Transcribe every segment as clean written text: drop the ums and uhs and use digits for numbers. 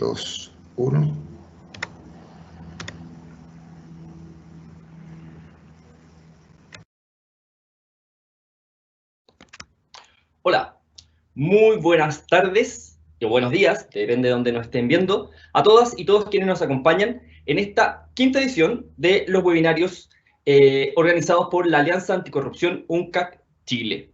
2, 1. Hola, muy buenas tardes o buenos días, depende de donde nos estén viendo, a todas y todos quienes nos acompañan en esta quinta edición de los webinarios organizados por la Alianza Anticorrupción UNCAC Chile.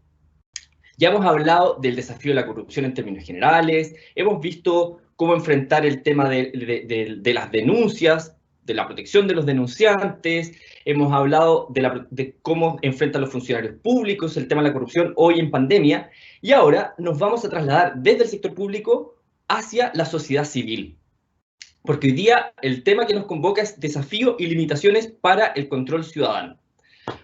Ya hemos hablado del desafío de la corrupción en términos generales, hemos visto cómo enfrentar el tema de las denuncias, de la protección de los denunciantes, hemos hablado de cómo enfrentan los funcionarios públicos el tema de la corrupción hoy en pandemia, y ahora nos vamos a trasladar desde el sector público hacia la sociedad civil. Porque hoy día el tema que nos convoca es desafío y limitaciones para el control ciudadano.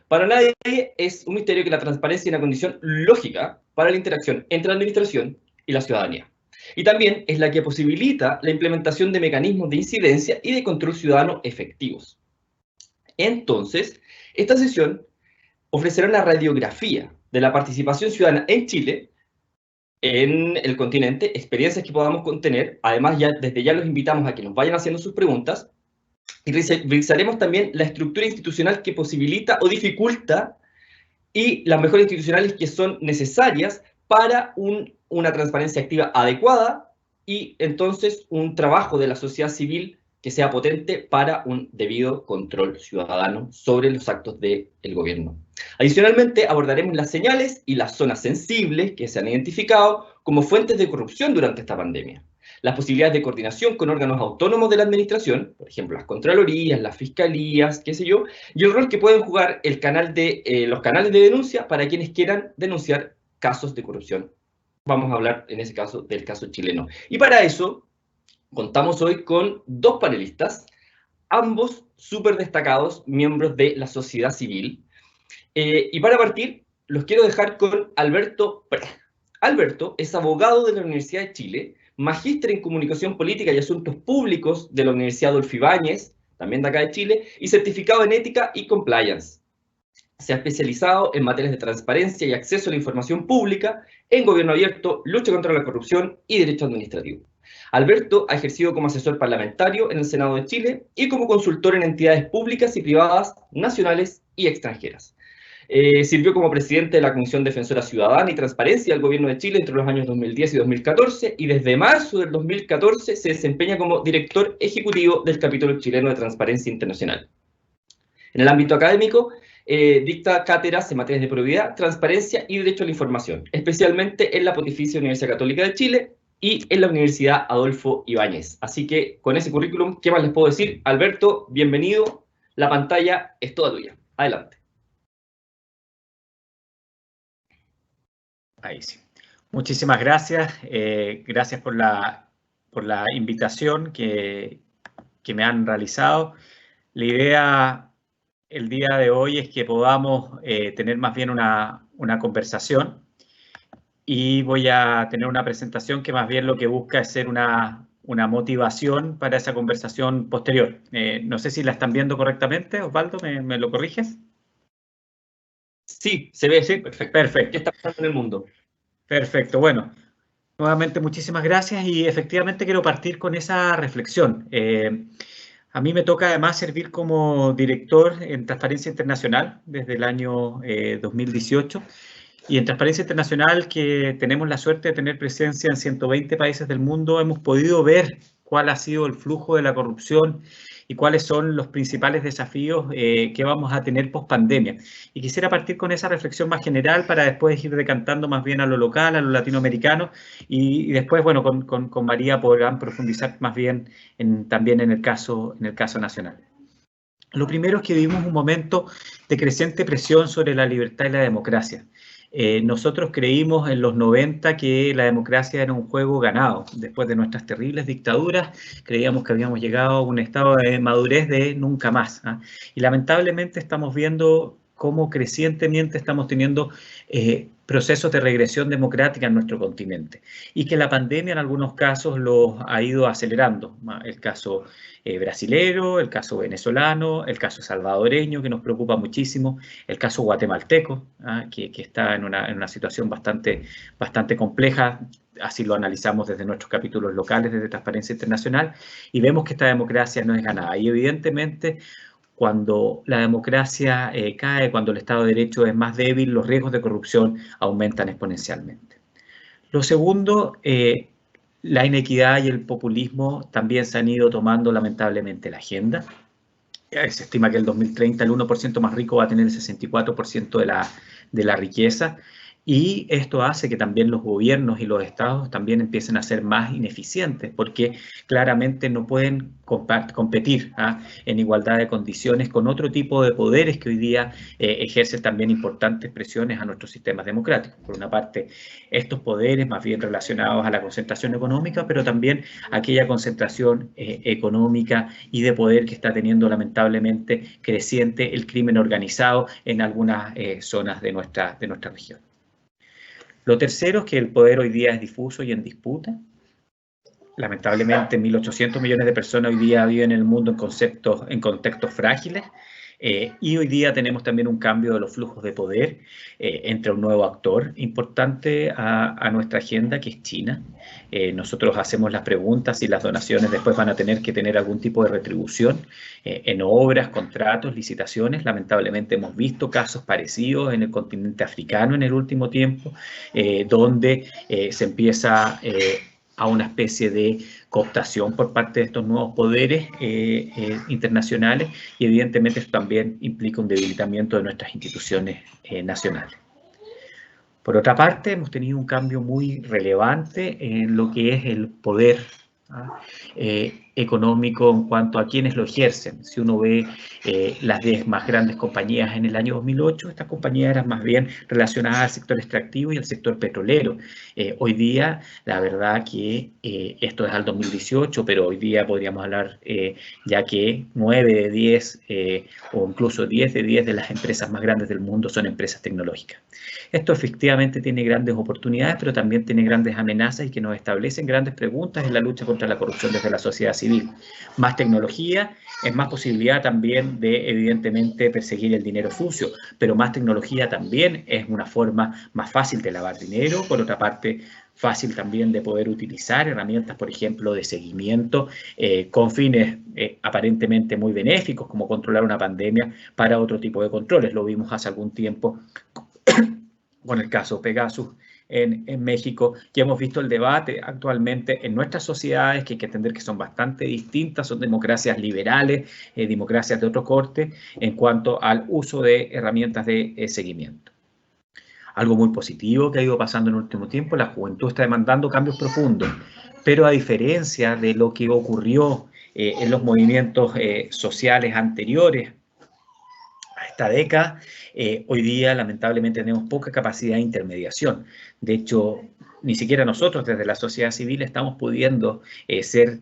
Para nadie es un misterio que la transparencia es una condición lógica para la interacción entre la administración y la ciudadanía. Y también es la que posibilita la implementación de mecanismos de incidencia y de control ciudadano efectivos. Entonces, esta sesión ofrecerá una radiografía de la participación ciudadana en Chile, en el continente, experiencias que podamos contener. Además, desde ya los invitamos a que nos vayan haciendo sus preguntas. Y revisaremos también la estructura institucional que posibilita o dificulta y las mejoras institucionales que son necesarias para una transparencia activa adecuada y entonces un trabajo de la sociedad civil que sea potente para un debido control ciudadano sobre los actos del gobierno. Adicionalmente, abordaremos las señales y las zonas sensibles que se han identificado como fuentes de corrupción durante esta pandemia, las posibilidades de coordinación con órganos autónomos de la administración, por ejemplo, las contralorías, las fiscalías, qué sé yo, y el rol que pueden jugar los canales de denuncia para quienes quieran denunciar casos de corrupción. Vamos a hablar, en ese caso, del caso chileno. Y para eso, contamos hoy con dos panelistas, ambos súper destacados, miembros de la sociedad civil. Y para partir, los quiero dejar con Alberto Pérez. Alberto es abogado de la Universidad de Chile, magíster en Comunicación Política y Asuntos Públicos de la Universidad Adolfo Ibáñez, también de acá de Chile, y certificado en Ética y Compliance. Se ha especializado en materias de transparencia y acceso a la información pública, en gobierno abierto, lucha contra la corrupción y derecho administrativo. Alberto ha ejercido como asesor parlamentario en el Senado de Chile y como consultor en entidades públicas y privadas, nacionales y extranjeras. Sirvió como presidente de la Comisión Defensora Ciudadana y Transparencia del Gobierno de Chile entre los años 2010 y 2014, y desde marzo del 2014 se desempeña como director ejecutivo del capítulo chileno de Transparencia Internacional. En el ámbito académico, dicta cátedras en materias de probidad, transparencia y derecho a la información, especialmente en la Pontificia Universidad Católica de Chile y en la Universidad Adolfo Ibáñez. Así que con ese currículum, ¿qué más les puedo decir? Alberto, bienvenido, la pantalla es toda tuya. Adelante. Ahí sí. Muchísimas gracias. Gracias por la invitación que me han realizado. La idea el día de hoy es que podamos tener más bien una conversación, y voy a tener una presentación que más bien lo que busca es ser una motivación para esa conversación posterior. No sé si la están viendo correctamente, Osvaldo, ¿me lo corriges? Sí, se ve. Sí, perfecto. Perfecto. ¿Qué está pasando en el mundo? Perfecto. Bueno, nuevamente muchísimas gracias, y efectivamente quiero partir con esa reflexión. A mí me toca además servir como director en Transparencia Internacional desde el año 2018. Y en Transparencia Internacional, que tenemos la suerte de tener presencia en 120 países del mundo, hemos podido ver cuál ha sido el flujo de la corrupción y cuáles son los principales desafíos que vamos a tener post pandemia. Y quisiera partir con esa reflexión más general para después ir decantando más bien a lo local, a lo latinoamericano, y después, bueno, con María podrán profundizar más bien también en el caso nacional. Lo primero es que vivimos un momento de creciente presión sobre la libertad y la democracia. Nosotros creímos en los 90 que la democracia era un juego ganado. Después de nuestras terribles dictaduras, creíamos que habíamos llegado a un estado de madurez de nunca más. Y lamentablemente estamos viendo cómo crecientemente estamos teniendo procesos de regresión democrática en nuestro continente y que la pandemia en algunos casos los ha ido acelerando. El caso brasilero, el caso venezolano, el caso salvadoreño, que nos preocupa muchísimo, el caso guatemalteco, que está en una situación bastante compleja. Así lo analizamos desde nuestros capítulos locales, desde Transparencia Internacional, y vemos que esta democracia no es ganada. Y evidentemente, cuando la democracia cae, cuando el Estado de Derecho es más débil, los riesgos de corrupción aumentan exponencialmente. Lo segundo, la inequidad y el populismo también se han ido tomando lamentablemente la agenda. Se estima que el 2030 el 1% más rico va a tener el 64% de la riqueza, y esto hace que también los gobiernos y los estados también empiecen a ser más ineficientes, porque claramente no pueden competir en igualdad de condiciones con otro tipo de poderes que hoy día ejercen también importantes presiones a nuestros sistemas democráticos. Por una parte, estos poderes más bien relacionados a la concentración económica, pero también aquella concentración económica y de poder que está teniendo lamentablemente creciente el crimen organizado en algunas zonas de nuestra región. Lo tercero es que el poder hoy día es difuso y en disputa. Lamentablemente, 1.800 millones de personas hoy día viven en el mundo en contextos frágiles. Y hoy día tenemos también un cambio de los flujos de poder entre un nuevo actor importante a nuestra agenda, que es China. Nosotros hacemos las preguntas y las donaciones después van a tener que tener algún tipo de retribución en obras, contratos, licitaciones. Lamentablemente hemos visto casos parecidos en el continente africano en el último tiempo, donde se empieza a una especie de cooptación por parte de estos nuevos poderes internacionales, y evidentemente esto también implica un debilitamiento de nuestras instituciones nacionales. Por otra parte, hemos tenido un cambio muy relevante en lo que es el poder económico en cuanto a quienes lo ejercen. Si uno ve las 10 más grandes compañías en el año 2008, estas compañías eran más bien relacionadas al sector extractivo y al sector petrolero. Hoy día, la verdad que esto es al 2018, pero hoy día podríamos hablar ya que 9 de 10 o incluso 10 de 10 de las empresas más grandes del mundo son empresas tecnológicas. Esto efectivamente tiene grandes oportunidades, pero también tiene grandes amenazas y que nos establecen grandes preguntas en la lucha contra la corrupción desde la sociedad civil. Más tecnología es más posibilidad también de, evidentemente, perseguir el dinero sucio, pero más tecnología también es una forma más fácil de lavar dinero. Por otra parte, fácil también de poder utilizar herramientas, por ejemplo, de seguimiento con fines aparentemente muy benéficos, como controlar una pandemia, para otro tipo de controles. Lo vimos hace algún tiempo con el caso Pegasus en México, y hemos visto el debate actualmente en nuestras sociedades, que hay que entender que son bastante distintas, son democracias liberales, democracias de otro corte, en cuanto al uso de herramientas de seguimiento. Algo muy positivo que ha ido pasando en el último tiempo: la juventud está demandando cambios profundos, pero a diferencia de lo que ocurrió en los movimientos sociales anteriores a esta década, hoy día lamentablemente tenemos poca capacidad de intermediación. De hecho, ni siquiera nosotros desde la sociedad civil estamos pudiendo ser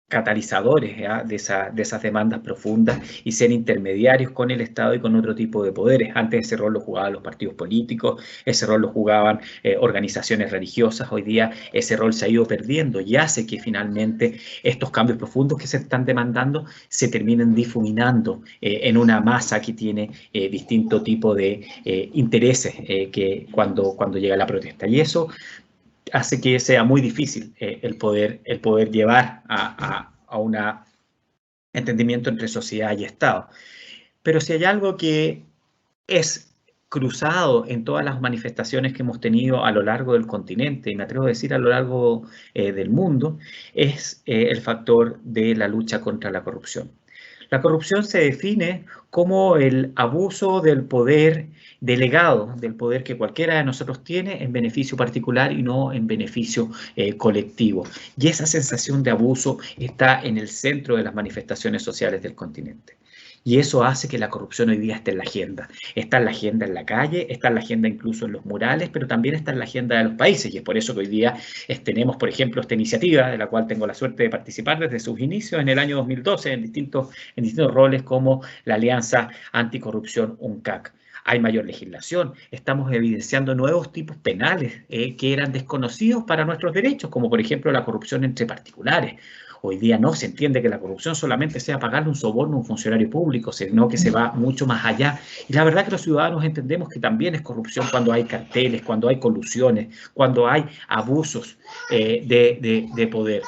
catalizadores de esas demandas profundas y ser intermediarios con el Estado y con otro tipo de poderes. Antes ese rol lo jugaban los partidos políticos, ese rol lo jugaban organizaciones religiosas. Hoy día ese rol se ha ido perdiendo y hace que finalmente estos cambios profundos que se están demandando se terminen difuminando en una masa que tiene distinto tipo de intereses que cuando llega la protesta. Y eso hace que sea muy difícil el poder llevar a un entendimiento entre sociedad y Estado. Pero si hay algo que es cruzado en todas las manifestaciones que hemos tenido a lo largo del continente, y me atrevo a decir a lo largo del mundo, es el factor de la lucha contra la corrupción. La corrupción se define como el abuso del poder delegado, del poder que cualquiera de nosotros tiene en beneficio particular y no en beneficio colectivo. Y esa sensación de abuso está en el centro de las manifestaciones sociales del continente. Y eso hace que la corrupción hoy día esté en la agenda. Está en la agenda en la calle, está en la agenda incluso en los murales, pero también está en la agenda de los países. Y es por eso que hoy día tenemos, por ejemplo, esta iniciativa, de la cual tengo la suerte de participar desde sus inicios en el año 2012, en distintos roles, como la Alianza Anticorrupción UNCAC. hay mayor legislación, estamos evidenciando nuevos tipos penales que eran desconocidos para nuestros derechos, como por ejemplo la corrupción entre particulares. Hoy día no se entiende que la corrupción solamente sea pagarle un soborno a un funcionario público, sino que se va mucho más allá. Y la verdad que los ciudadanos entendemos que también es corrupción cuando hay carteles, cuando hay colusiones, cuando hay abusos de poder.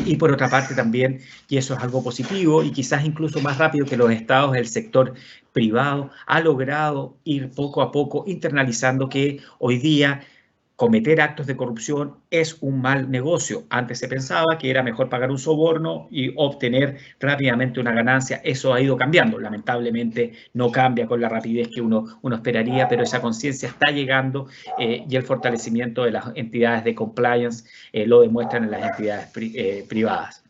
Y por otra parte también, y eso es algo positivo y quizás incluso más rápido que los estados, el sector privado ha logrado ir poco a poco internalizando que hoy día cometer actos de corrupción es un mal negocio. Antes se pensaba que era mejor pagar un soborno y obtener rápidamente una ganancia. Eso ha ido cambiando. Lamentablemente no cambia con la rapidez que uno esperaría, pero esa conciencia está llegando y el fortalecimiento de las entidades de compliance lo demuestran en las entidades privadas.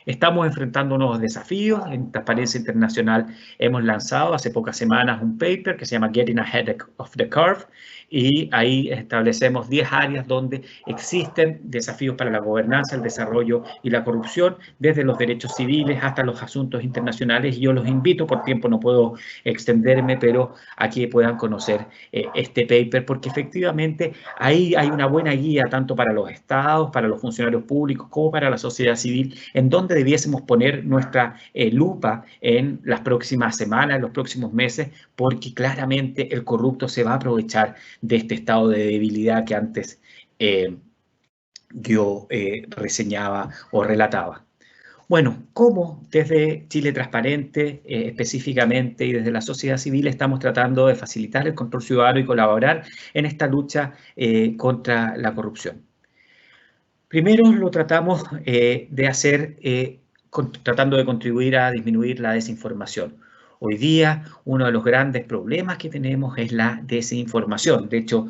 Estamos enfrentando nuevos desafíos. En Transparencia Internacional hemos lanzado hace pocas semanas un paper que se llama Getting Ahead of the Curve, y ahí establecemos 10 áreas donde existen desafíos para la gobernanza, el desarrollo y la corrupción, desde los derechos civiles hasta los asuntos internacionales. Y yo los invito, por tiempo no puedo extenderme, pero aquí puedan conocer este paper, porque efectivamente ahí hay una buena guía tanto para los estados, para los funcionarios públicos, como para la sociedad civil, en donde debiésemos poner nuestra lupa en las próximas semanas, en los próximos meses, porque claramente el corrupto se va a aprovechar de este estado de debilidad que antes yo reseñaba o relataba. Bueno, ¿cómo desde Chile Transparente específicamente y desde la sociedad civil estamos tratando de facilitar el control ciudadano y colaborar en esta lucha contra la corrupción? Primero lo tratamos de hacer tratando de contribuir a disminuir la desinformación. Hoy día uno de los grandes problemas que tenemos es la desinformación. De hecho,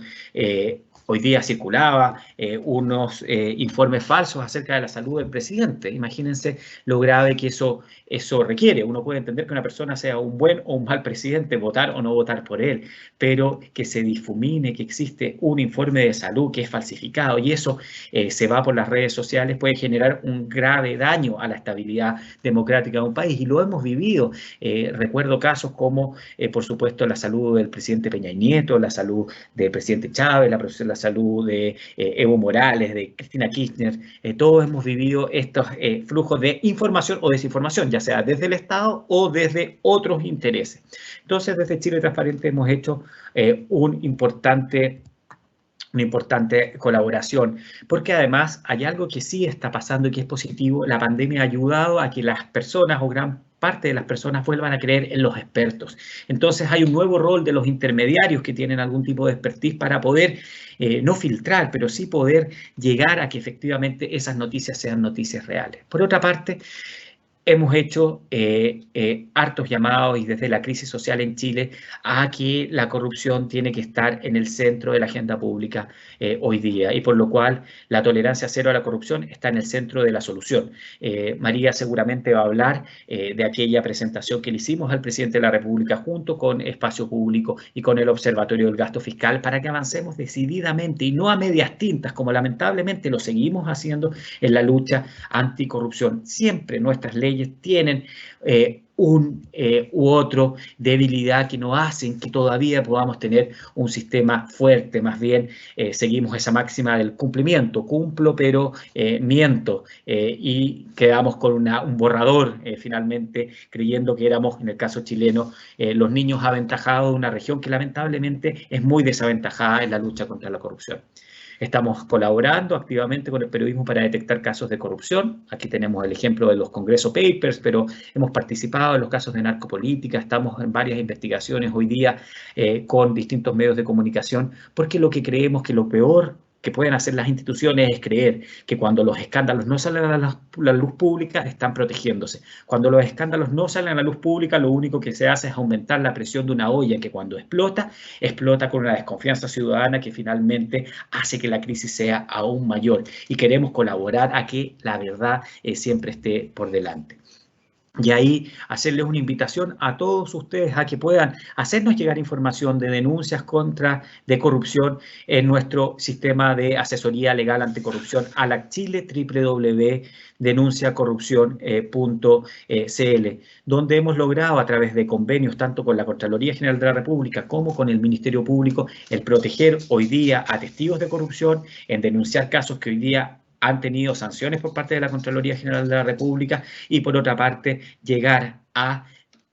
hoy día circulaba unos informes falsos acerca de la salud del presidente. Imagínense lo grave que eso requiere. Uno puede entender que una persona sea un buen o un mal presidente, votar o no votar por él, pero que se difumine que existe un informe de salud que es falsificado y eso se va por las redes sociales, puede generar un grave daño a la estabilidad democrática de un país. Y lo hemos vivido. Recuerdo casos como, por supuesto, la salud del presidente Peña Nieto, la salud del presidente Chávez, la salud de Evo Morales, de Cristina Kirchner. Todos hemos vivido estos flujos de información o desinformación, ya sea desde el Estado o desde otros intereses. Entonces, desde Chile Transparente hemos hecho una importante colaboración, porque además hay algo que sí está pasando y que es positivo. La pandemia ha ayudado a que las personas o gran parte de las personas vuelvan a creer en los expertos. Entonces hay un nuevo rol de los intermediarios que tienen algún tipo de expertise para poder no filtrar, pero sí poder llegar a que efectivamente esas noticias sean noticias reales. Por otra parte, hemos hecho hartos llamados y desde la crisis social en Chile a que la corrupción tiene que estar en el centro de la agenda pública hoy día, y por lo cual la tolerancia cero a la corrupción está en el centro de la solución. María seguramente va a hablar de aquella presentación que le hicimos al presidente de la República junto con Espacio Público y con el Observatorio del Gasto Fiscal para que avancemos decididamente y no a medias tintas, como lamentablemente lo seguimos haciendo en la lucha anticorrupción. Siempre nuestras leyes tienen u otro debilidad que nos hacen que todavía podamos tener un sistema fuerte. Más bien seguimos esa máxima del cumplimiento, cumplo pero miento, y quedamos con un borrador finalmente creyendo que éramos, en el caso chileno, los niños aventajados de una región que lamentablemente es muy desaventajada en la lucha contra la corrupción. Estamos colaborando activamente con el periodismo para detectar casos de corrupción. Aquí tenemos el ejemplo de los Congreso Papers, pero hemos participado en los casos de narcopolítica, estamos en varias investigaciones hoy día con distintos medios de comunicación, porque lo que creemos que lo peor que pueden hacer las instituciones es creer que cuando los escándalos no salen a la luz pública están protegiéndose. Cuando los escándalos no salen a la luz pública, lo único que se hace es aumentar la presión de una olla que cuando explota con una desconfianza ciudadana que finalmente hace que la crisis sea aún mayor. Y queremos colaborar a que la verdad siempre esté por delante. Y ahí hacerles una invitación a todos ustedes a que puedan hacernos llegar información de denuncias de corrupción en nuestro sistema de asesoría legal anticorrupción, ALAC Chile, www.denunciacorrupción.cl, donde hemos logrado a través de convenios tanto con la Contraloría General de la República como con el Ministerio Público el proteger hoy día a testigos de corrupción, en denunciar casos que hoy día han tenido sanciones por parte de la Contraloría General de la República y, por otra parte, llegar a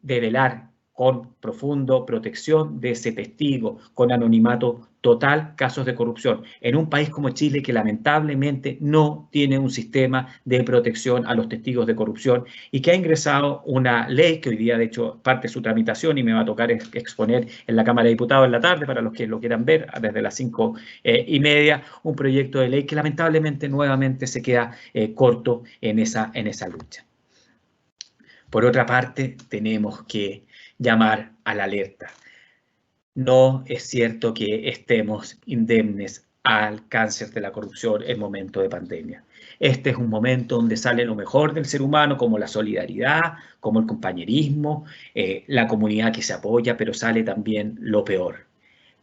develar con profundo protección de ese testigo, con anonimato total, casos de corrupción, en un país como Chile que lamentablemente no tiene un sistema de protección a los testigos de corrupción y que ha ingresado una ley que hoy día, de hecho, parte de su tramitación y me va a tocar exponer en la Cámara de Diputados en la tarde para los que lo quieran ver desde las 5:30, un proyecto de ley que lamentablemente nuevamente se queda corto en esa lucha. Por otra parte, tenemos que llamar a la alerta. No es cierto que estemos indemnes al cáncer de la corrupción en momento de pandemia. Este es un momento donde sale lo mejor del ser humano, como la solidaridad, como el compañerismo, la comunidad que se apoya, pero sale también lo peor.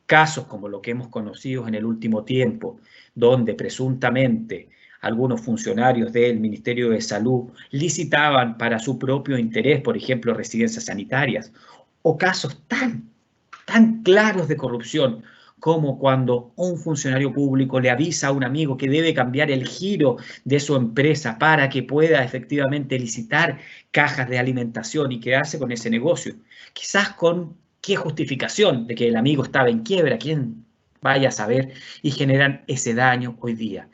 Casos como lo que hemos conocido en el último tiempo, donde presuntamente algunos funcionarios del Ministerio de Salud licitaban para su propio interés, por ejemplo, residencias sanitarias, o casos tan claros de corrupción como cuando un funcionario público le avisa a un amigo que debe cambiar el giro de su empresa para que pueda efectivamente licitar cajas de alimentación y quedarse con ese negocio. Quizás con qué justificación de que el amigo estaba en quiebra, quién vaya a saber, y generan ese daño hoy día.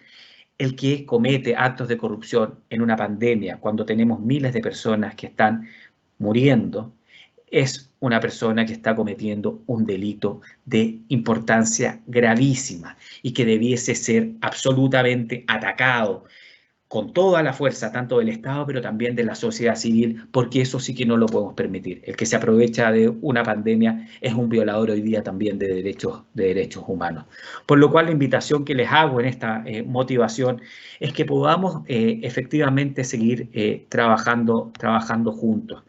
El que comete actos de corrupción en una pandemia, cuando tenemos miles de personas que están muriendo, es una persona que está cometiendo un delito de importancia gravísima y que debiese ser absolutamente atacado con toda la fuerza, tanto del Estado, pero también de la sociedad civil, porque eso sí que no lo podemos permitir. El que se aprovecha de una pandemia es un violador hoy día también de derechos humanos. Por lo cual, la invitación que les hago en esta motivación es que podamos efectivamente seguir trabajando juntos.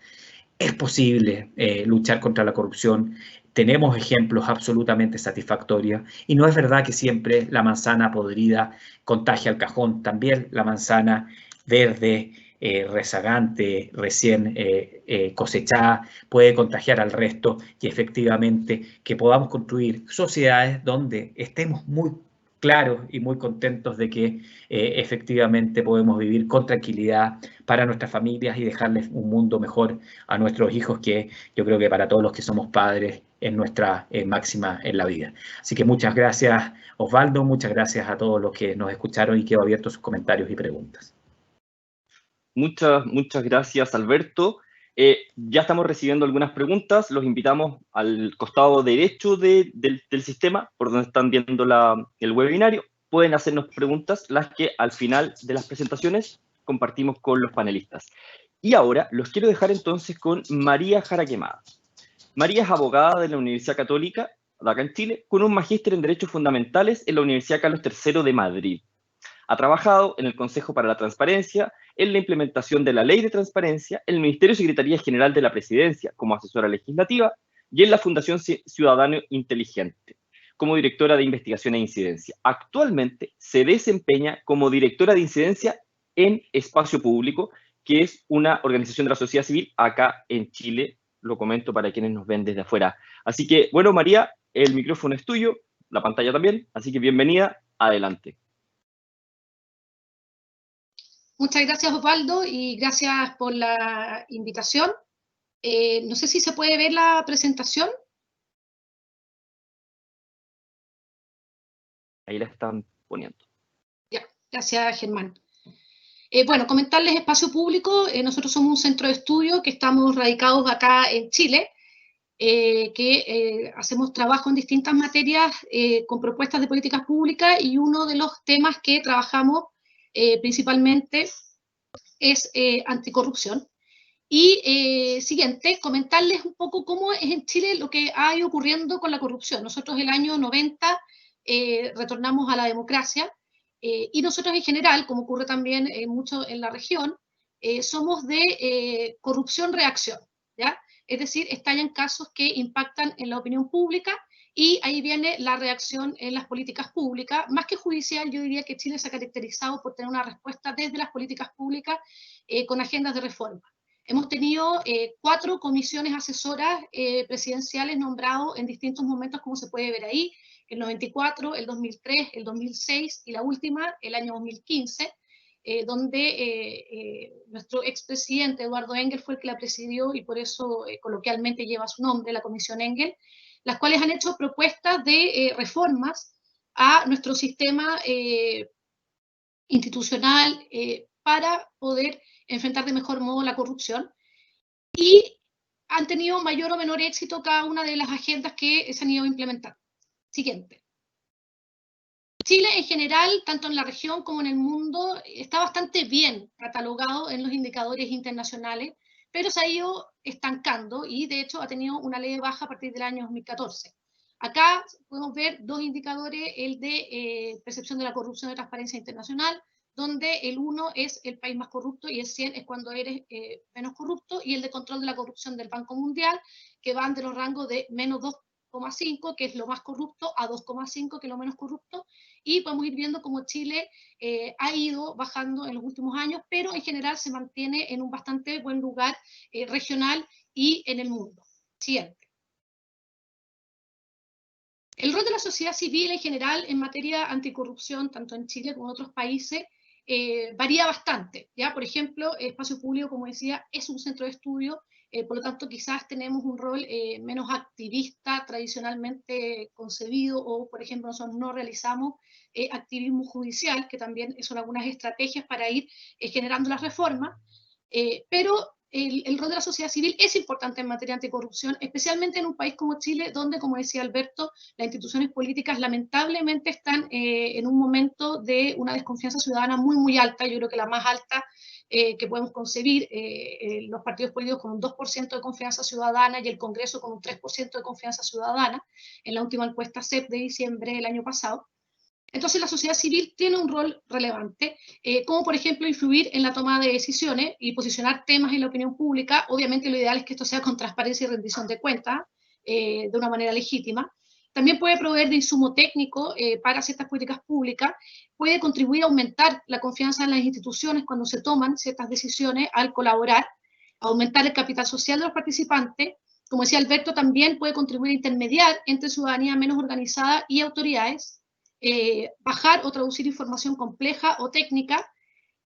Es posible luchar contra la corrupción. Tenemos ejemplos absolutamente satisfactorios y no es verdad que siempre la manzana podrida contagia al cajón. También la manzana verde, rezagante, recién cosechada, puede contagiar al resto y efectivamente que podamos construir sociedades donde estemos muy claros y muy contentos de que efectivamente podemos vivir con tranquilidad para nuestras familias y dejarles un mundo mejor a nuestros hijos, que yo creo que para todos los que somos padres es nuestra máxima en la vida. Así que muchas gracias, Osvaldo, muchas gracias a todos los que nos escucharon y quedo abierto a sus comentarios y preguntas. Muchas gracias, Alberto. Ya estamos recibiendo algunas preguntas. Los invitamos al costado derecho del sistema, por donde están viendo el webinario. Pueden hacernos preguntas, las que al final de las presentaciones compartimos con los panelistas. Y ahora los quiero dejar entonces con María Jara Quemada. María es abogada de la Universidad Católica, de acá en Chile, con un magíster en Derechos Fundamentales en la Universidad Carlos III de Madrid. Ha trabajado en el Consejo para la Transparencia, en la implementación de la Ley de Transparencia, en el Ministerio y Secretaría General de la Presidencia como asesora legislativa y en la Fundación Ciudadano Inteligente como directora de investigación e incidencia. Actualmente se desempeña como directora de incidencia en Espacio Público, que es una organización de la sociedad civil acá en Chile. Lo comento para quienes nos ven desde afuera. Así que, bueno, María, el micrófono es tuyo, la pantalla también, así que bienvenida, adelante. Muchas gracias, Osvaldo, y gracias por la invitación. No sé si se puede ver la presentación. Ahí la están poniendo. Ya, gracias, Germán. Bueno, comentarles Espacio Público. Nosotros somos un centro de estudio que estamos radicados acá en Chile, que hacemos trabajo en distintas materias con propuestas de políticas públicas, y uno de los temas que trabajamos principalmente es anticorrupción. Y siguiente, comentarles un poco cómo es en Chile lo que ha ido ocurriendo con la corrupción. Nosotros el año 90 retornamos a la democracia, y nosotros en general, como ocurre también mucho en la región, somos de corrupción-reacción, ¿ya? Es decir, estallan casos que impactan en la opinión pública y ahí viene la reacción en las políticas públicas. Más que judicial, yo diría que Chile se ha caracterizado por tener una respuesta desde las políticas públicas con agendas de reforma. Hemos tenido 4 comisiones asesoras presidenciales nombrados en distintos momentos, como se puede ver ahí, el 94, el 2003, el 2006 y la última, el año 2015, donde nuestro expresidente Eduardo Engel fue el que la presidió y por eso coloquialmente lleva su nombre, la Comisión Engel, las cuales han hecho propuestas de reformas a nuestro sistema institucional para poder enfrentar de mejor modo la corrupción, y han tenido mayor o menor éxito cada una de las agendas que se han ido implementando. Siguiente. Chile en general, tanto en la región como en el mundo, está bastante bien catalogado en los indicadores internacionales, pero se ha ido estancando y de hecho ha tenido una leve baja a partir del año 2014. Acá podemos ver 2 indicadores, el de percepción de la corrupción de Transparencia Internacional, donde el 1 es el país más corrupto y el 100 es cuando eres menos corrupto, y el de control de la corrupción del Banco Mundial, que van de los rangos de menos 2,5, que es lo más corrupto, a 2,5, que es lo menos corrupto, y podemos ir viendo cómo Chile ha ido bajando en los últimos años, pero en general se mantiene en un bastante buen lugar regional y en el mundo. Siguiente. El rol de la sociedad civil en general en materia anticorrupción, tanto en Chile como en otros países, varía bastante, ¿ya? Por ejemplo, Espacio Público, como decía, es un centro de estudio, por lo tanto quizás tenemos un rol menos activista tradicionalmente concebido, o por ejemplo nosotros no realizamos activismo judicial, que también son algunas estrategias para ir generando las reformas, pero el rol de la sociedad civil es importante en materia anticorrupción, especialmente en un país como Chile, donde, como decía Alberto, las instituciones políticas lamentablemente están en un momento de una desconfianza ciudadana muy, muy alta, yo creo que la más alta que podemos concebir, los partidos políticos con un 2% de confianza ciudadana y el Congreso con un 3% de confianza ciudadana, en la última encuesta CEP de diciembre del año pasado. Entonces la sociedad civil tiene un rol relevante, como por ejemplo influir en la toma de decisiones y posicionar temas en la opinión pública. Obviamente lo ideal es que esto sea con transparencia y rendición de cuentas, de una manera legítima. También puede proveer de insumo técnico para ciertas políticas públicas, puede contribuir a aumentar la confianza en las instituciones cuando se toman ciertas decisiones al colaborar, aumentar el capital social de los participantes. Como decía Alberto, también puede contribuir a intermediar entre ciudadanía menos organizada y autoridades, bajar o traducir información compleja o técnica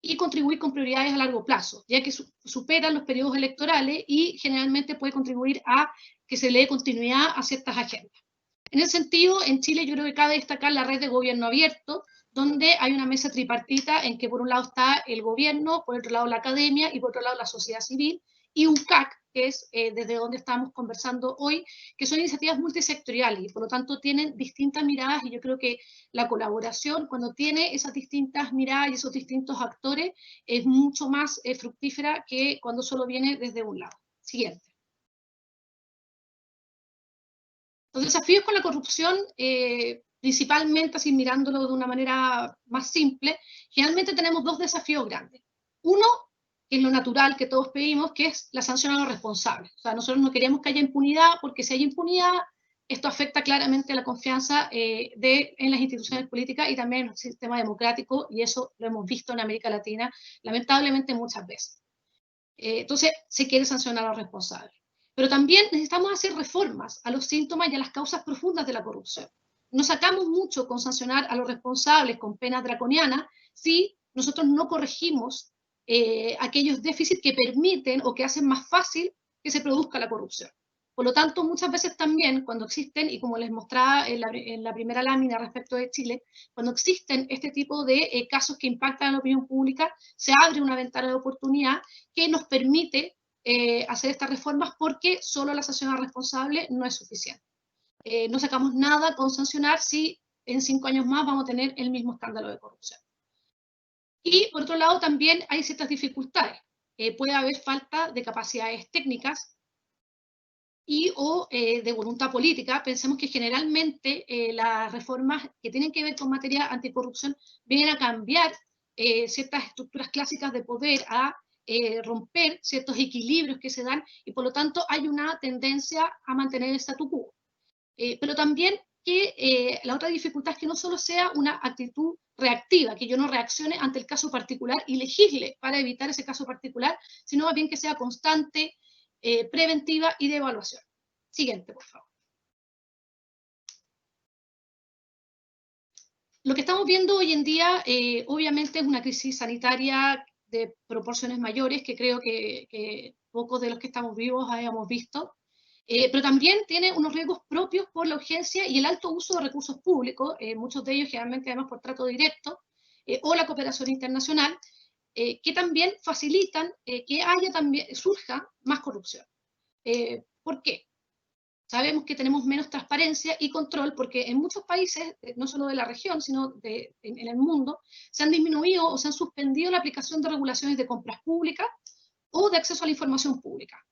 y contribuir con prioridades a largo plazo, ya que superan los periodos electorales y generalmente puede contribuir a que se le dé continuidad a ciertas agendas. En ese sentido, en Chile yo creo que cabe destacar la red de gobierno abierto, donde hay una mesa tripartita en que por un lado está el gobierno, por otro lado la academia y por otro lado la sociedad civil, y un CAC, que es desde donde estamos conversando hoy, que son iniciativas multisectoriales y por lo tanto tienen distintas miradas, y yo creo que la colaboración, cuando tiene esas distintas miradas y esos distintos actores, es mucho más fructífera que cuando solo viene desde un lado. Siguiente. Los desafíos con la corrupción, principalmente, así mirándolo de una manera más simple, generalmente tenemos 2 desafíos grandes. Uno, que es lo natural que todos pedimos, que es la sanción a los responsables. O sea, nosotros no queremos que haya impunidad, porque si hay impunidad, esto afecta claramente a la confianza en las instituciones políticas y también en el sistema democrático, y eso lo hemos visto en América Latina, lamentablemente muchas veces. Entonces, se quiere sancionar a los responsables. Pero también necesitamos hacer reformas a los síntomas y a las causas profundas de la corrupción. No sacamos mucho con sancionar a los responsables con penas draconianas si nosotros no corregimos aquellos déficits que permiten o que hacen más fácil que se produzca la corrupción. Por lo tanto, muchas veces también cuando existen, y como les mostraba en la primera lámina respecto de Chile, cuando existen este tipo de casos que impactan a la opinión pública, se abre una ventana de oportunidad que nos permite hacer estas reformas, porque solo la sanción responsable no es suficiente. No sacamos nada con sancionar si en 5 años más vamos a tener el mismo escándalo de corrupción. Y por otro lado también hay ciertas dificultades. Puede haber falta de capacidades técnicas y o de voluntad política. Pensemos que generalmente las reformas que tienen que ver con materia anticorrupción vienen a cambiar ciertas estructuras clásicas de poder, a romper ciertos equilibrios que se dan y por lo tanto hay una tendencia a mantener el statu quo. Pero también que la otra dificultad es que no solo sea una actitud reactiva, que yo no reaccione ante el caso particular y legisle para evitar ese caso particular, sino más bien que sea constante, preventiva y de evaluación. Siguiente, por favor. Lo que estamos viendo hoy en día, obviamente, es una crisis sanitaria de proporciones mayores, que creo que pocos de los que estamos vivos habíamos visto, pero también tiene unos riesgos propios por la urgencia y el alto uso de recursos públicos, muchos de ellos generalmente además por trato directo, o la cooperación internacional, que también facilitan que surja más corrupción. ¿Por qué? Sabemos que tenemos menos transparencia y control porque en muchos países, no solo de la región, sino en el mundo, se han disminuido o se han suspendido la aplicación de regulaciones de compras públicas o de acceso a la información pública.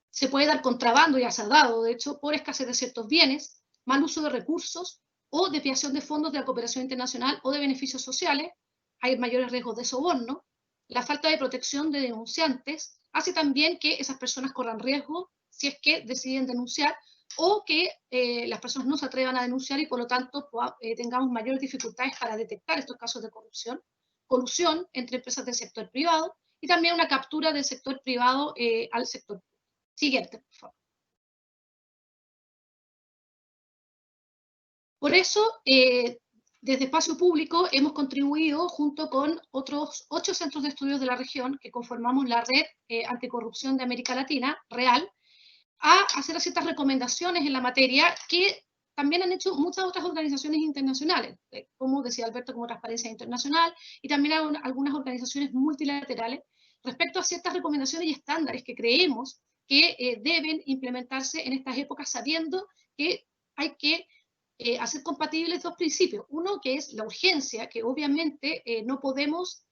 Se puede dar contrabando, ya se ha dado, de hecho, por escasez de ciertos bienes, mal uso de recursos o desviación de fondos de la cooperación internacional o de beneficios sociales, hay mayores riesgos de soborno, la falta de protección de denunciantes hace también que esas personas corran riesgo si es que deciden denunciar o que las personas no se atrevan a denunciar y por lo tanto tengamos mayores dificultades para detectar estos casos de corrupción, colusión entre empresas del sector privado y también una captura del sector privado al sector público. Siguiente, por favor. Por eso, desde Espacio Público hemos contribuido junto con otros 8 centros de estudios de la región que conformamos la Red Anticorrupción de América Latina, REAL, a hacer ciertas recomendaciones en la materia que también han hecho muchas otras organizaciones internacionales, como decía Alberto, como Transparencia Internacional, y también algunas organizaciones multilaterales, respecto a ciertas recomendaciones y estándares que creemos que deben implementarse en estas épocas, sabiendo que hay que hacer compatibles dos principios. Uno, que es la urgencia, que obviamente no podemos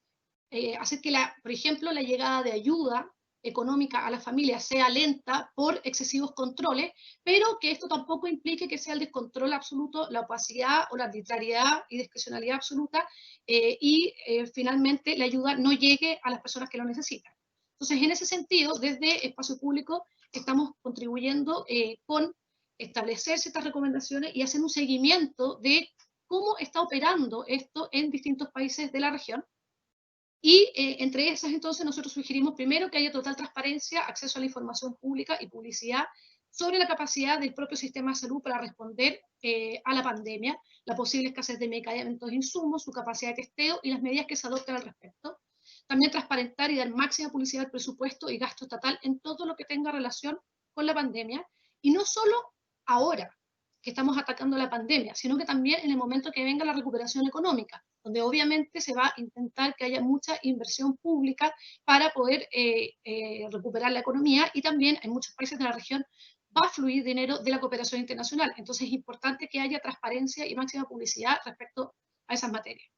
hacer que, por ejemplo, la llegada de ayuda económica a la familia sea lenta por excesivos controles, pero que esto tampoco implique que sea el descontrol absoluto, la opacidad o la arbitrariedad y discrecionalidad absoluta, finalmente la ayuda no llegue a las personas que lo necesitan. Entonces, en ese sentido, desde Espacio Público estamos contribuyendo con establecer ciertas recomendaciones y hacer un seguimiento de cómo está operando esto en distintos países de la región. Y entre esas, entonces, nosotros sugerimos primero que haya total transparencia, acceso a la información pública y publicidad sobre la capacidad del propio sistema de salud para responder a la pandemia, la posible escasez de medicamentos e insumos, su capacidad de testeo y las medidas que se adopten al respecto. También transparentar y dar máxima publicidad al presupuesto y gasto estatal en todo lo que tenga relación con la pandemia, y no solo ahora que estamos atacando la pandemia, sino que también en el momento que venga la recuperación económica, donde obviamente se va a intentar que haya mucha inversión pública para poder recuperar la economía, y también en muchos países de la región va a fluir dinero de la cooperación internacional. Entonces es importante que haya transparencia y máxima publicidad respecto a esas materias.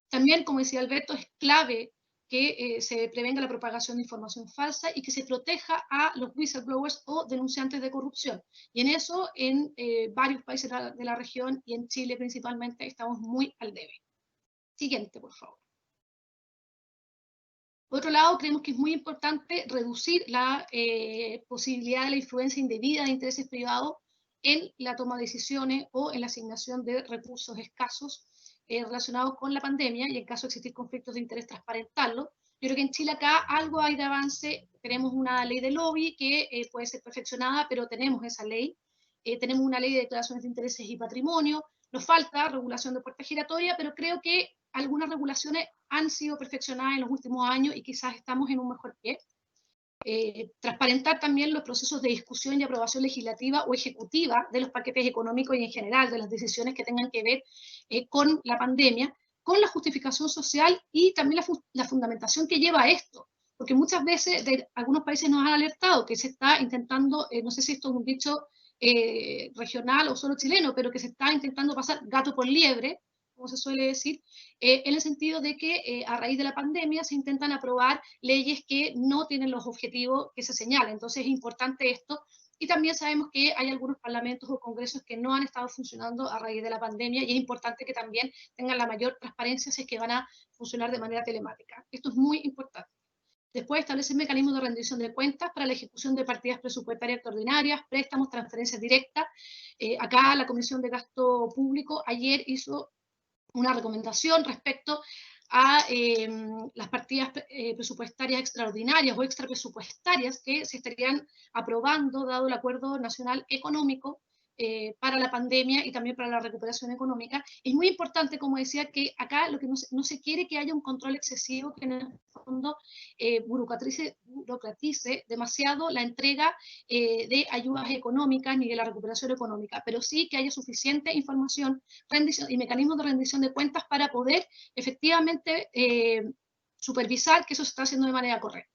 También, como decía Alberto, es clave que se prevenga la propagación de información falsa y que se proteja a los whistleblowers o denunciantes de corrupción. Y en eso, en varios países de la región y en Chile principalmente, estamos muy al debe. Siguiente, por favor. Por otro lado, creemos que es muy importante reducir la posibilidad de la influencia indebida de intereses privados en la toma de decisiones o en la asignación de recursos escasos relacionados con la pandemia, y en caso de existir conflictos de interés, transparentarlo. Yo creo que en Chile acá algo hay de avance. Tenemos una ley de lobby que puede ser perfeccionada, pero tenemos esa ley. Tenemos una ley de declaraciones de intereses y patrimonio. Nos falta regulación de puerta giratoria, pero creo que algunas regulaciones han sido perfeccionadas en los últimos años y quizás estamos en un mejor pie. Transparentar también los procesos de discusión y aprobación legislativa o ejecutiva de los paquetes económicos y en general de las decisiones que tengan que ver con la pandemia, con la justificación social y también la fundamentación que lleva a esto. Porque muchas veces de algunos países nos han alertado que se está intentando, no sé si esto es un dicho regional o solo chileno, pero que se está intentando pasar gato por liebre, como se suele decir, en el sentido de que a raíz de la pandemia se intentan aprobar leyes que no tienen los objetivos que se señalan. Entonces es importante esto. Y también sabemos que hay algunos parlamentos o congresos que no han estado funcionando a raíz de la pandemia, y es importante que también tengan la mayor transparencia si es que van a funcionar de manera telemática. Esto es muy importante. Después establecer mecanismos de rendición de cuentas para la ejecución de partidas presupuestarias extraordinarias, préstamos, transferencias directas. Acá la Comisión de Gasto Público ayer hizo una recomendación respecto a las partidas presupuestarias extraordinarias o extrapresupuestarias que se estarían aprobando dado el Acuerdo Nacional Económico para la pandemia y también para la recuperación económica. Es muy importante, como decía, que acá lo que no se quiere que haya un control excesivo que en el fondo burocratice demasiado la entrega de ayudas económicas ni de la recuperación económica, pero sí que haya suficiente información y mecanismos de rendición de cuentas para poder efectivamente supervisar que eso se está haciendo de manera correcta.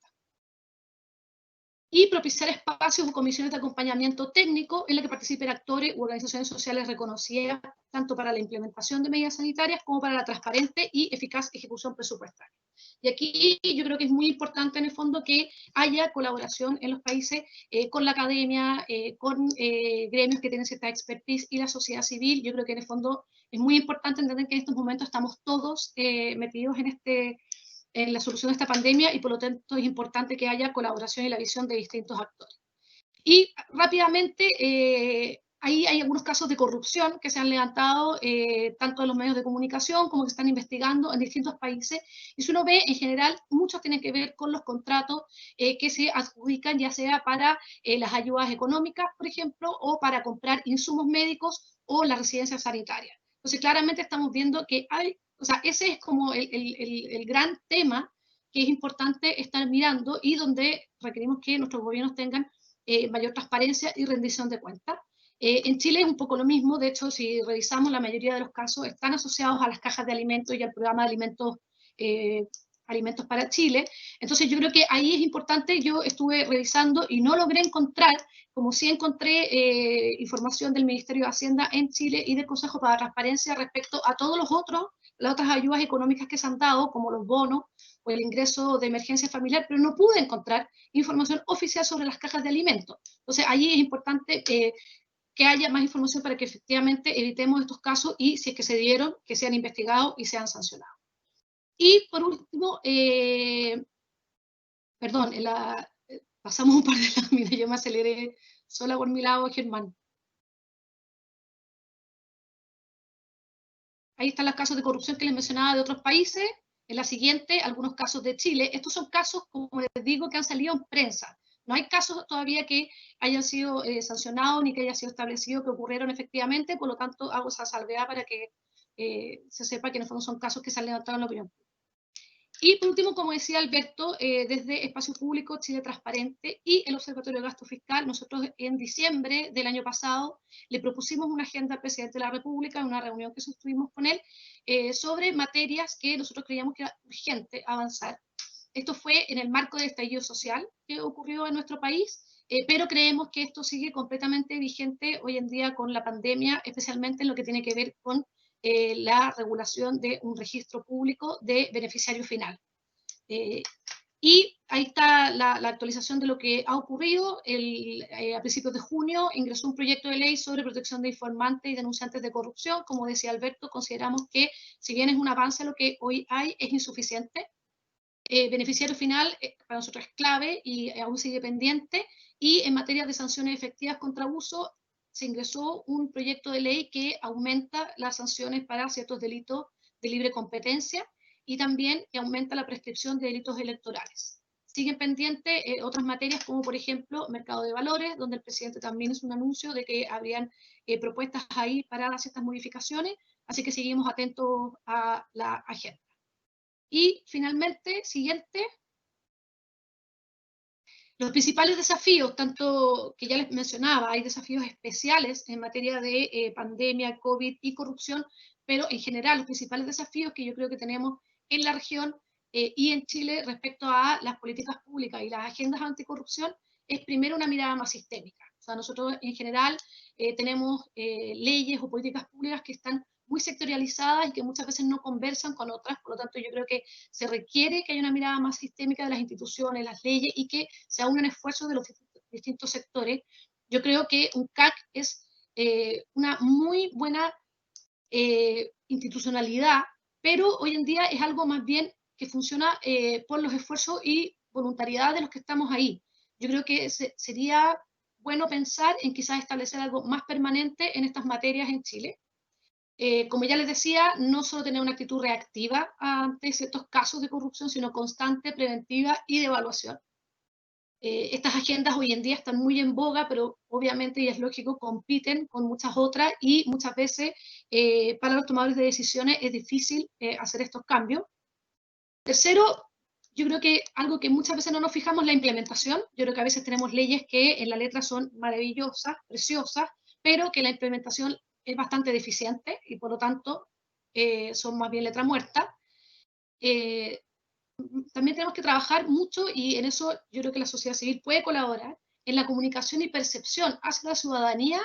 Y propiciar espacios o comisiones de acompañamiento técnico en la que participen actores u organizaciones sociales reconocidas tanto para la implementación de medidas sanitarias como para la transparente y eficaz ejecución presupuestaria. Y aquí yo creo que es muy importante en el fondo que haya colaboración en los países con la academia, con gremios que tienen cierta expertise y la sociedad civil. Yo creo que en el fondo es muy importante entender que en estos momentos estamos todos metidos en la solución de esta pandemia y por lo tanto es importante que haya colaboración y la visión de distintos actores. Y rápidamente, ahí hay algunos casos de corrupción que se han levantado tanto en los medios de comunicación como que están investigando en distintos países. Y si uno ve, en general, muchos tienen que ver con los contratos que se adjudican, ya sea para las ayudas económicas, por ejemplo, o para comprar insumos médicos o las residencias sanitarias. Entonces, claramente estamos viendo que hay, o sea, ese es como el gran tema que es importante estar mirando y donde requerimos que nuestros gobiernos tengan mayor transparencia y rendición de cuentas. En Chile es un poco lo mismo, de hecho, si revisamos, la mayoría de los casos están asociados a las cajas de alimentos y al programa de alimentos para Chile. Entonces yo creo que ahí es importante, yo estuve revisando y no logré encontrar, como sí encontré información del Ministerio de Hacienda en Chile y del Consejo para la Transparencia respecto a todos las otras ayudas económicas que se han dado, como los bonos o el ingreso de emergencia familiar, pero no pude encontrar información oficial sobre las cajas de alimentos. Entonces allí es importante que haya más información para que efectivamente evitemos estos casos y si es que se dieron, que sean investigados y sean sancionados. Y por último, perdón, pasamos un par de láminas, yo me aceleré sola por mi lado, Germán. Ahí están los casos de corrupción que les mencionaba de otros países. En la siguiente, algunos casos de Chile. Estos son casos, como les digo, que han salido en prensa. No hay casos todavía que hayan sido sancionados ni que haya sido establecido que ocurrieron efectivamente, por lo tanto hago esa salvedad para que se sepa que en el fondo son casos que se han levantado en la opinión. Y por último, como decía Alberto, desde Espacio Público, Chile Transparente y el Observatorio de Gasto Fiscal, nosotros en diciembre del año pasado le propusimos una agenda al presidente de la República en una reunión que sostuvimos con él sobre materias que nosotros creíamos que era urgente avanzar. Esto fue en el marco del estallido social que ocurrió en nuestro país, pero creemos que esto sigue completamente vigente hoy en día con la pandemia, especialmente en lo que tiene que ver con la regulación de un registro público de beneficiario final. Y ahí está la actualización de lo que ha ocurrido. A principios de junio ingresó un proyecto de ley sobre protección de informantes y denunciantes de corrupción. Como decía Alberto, consideramos que si bien es un avance lo que hoy hay, es insuficiente. Beneficiario final para nosotros es clave y aún sigue pendiente. Y en materia de sanciones efectivas contra abuso, se ingresó un proyecto de ley que aumenta las sanciones para ciertos delitos de libre competencia y también que aumenta la prescripción de delitos electorales. Siguen pendientes otras materias como por ejemplo mercado de valores, donde el presidente también hizo un anuncio de que habrían propuestas ahí para ciertas modificaciones, así que seguimos atentos a la agenda. Y finalmente, siguiente. Los principales desafíos, tanto que ya les mencionaba, hay desafíos especiales en materia de pandemia, COVID y corrupción, pero en general los principales desafíos que yo creo que tenemos en la región y en Chile respecto a las políticas públicas y las agendas anticorrupción es primero una mirada más sistémica. O sea, nosotros en general tenemos leyes o políticas públicas que están muy sectorializadas y que muchas veces no conversan con otras, por lo tanto yo creo que se requiere que haya una mirada más sistémica de las instituciones, las leyes y que se haga un esfuerzo de los distintos sectores. Yo creo que un CAC es una muy buena institucionalidad, pero hoy en día es algo más bien que funciona por los esfuerzos y voluntariedad de los que estamos ahí. Yo creo que sería bueno pensar en quizás establecer algo más permanente en estas materias en Chile. Como ya les decía, no solo tener una actitud reactiva ante ciertos casos de corrupción, sino constante, preventiva y de evaluación. Estas agendas hoy en día están muy en boga, pero obviamente, y es lógico, compiten con muchas otras y muchas veces para los tomadores de decisiones es difícil hacer estos cambios. Tercero, yo creo que algo que muchas veces no nos fijamos es la implementación. Yo creo que a veces tenemos leyes que en la letra son maravillosas, preciosas, pero que la implementación es bastante deficiente y por lo tanto son más bien letra muerta. También tenemos que trabajar mucho y en eso yo creo que la sociedad civil puede colaborar en la comunicación y percepción hacia la ciudadanía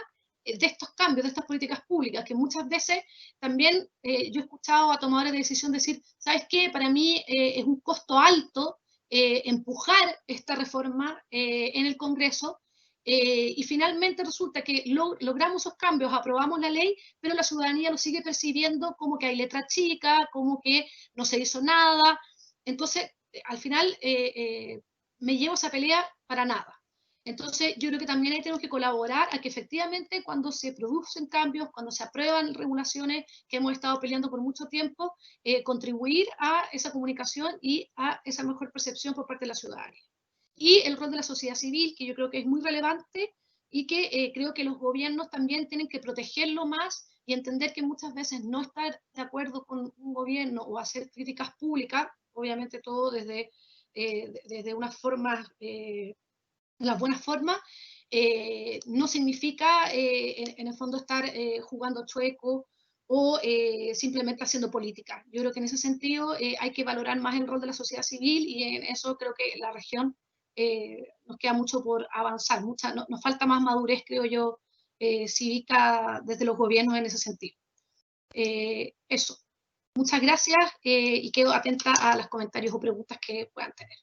de estos cambios, de estas políticas públicas, que muchas veces también yo he escuchado a tomadores de decisión decir, ¿sabes qué? Para mí es un costo alto empujar esta reforma en el Congreso y finalmente resulta que logramos esos cambios, aprobamos la ley, pero la ciudadanía lo sigue percibiendo como que hay letra chica, como que no se hizo nada. Entonces, al final me llevo esa pelea para nada. Entonces, yo creo que también ahí tenemos que colaborar a que efectivamente cuando se producen cambios, cuando se aprueban regulaciones que hemos estado peleando por mucho tiempo, contribuir a esa comunicación y a esa mejor percepción por parte de la ciudadanía. Y el rol de la sociedad civil, que yo creo que es muy relevante y que creo que los gobiernos también tienen que protegerlo más y entender que muchas veces no estar de acuerdo con un gobierno o hacer críticas públicas, obviamente todo desde unas formas, las buenas formas, no significa en el fondo estar jugando chueco o simplemente haciendo política. Yo creo que en ese sentido hay que valorar más el rol de la sociedad civil y en eso creo que la región nos queda mucho por avanzar, nos falta más madurez, creo yo, cívica desde los gobiernos en ese sentido. Eso. Muchas gracias y quedo atenta a los comentarios o preguntas que puedan tener.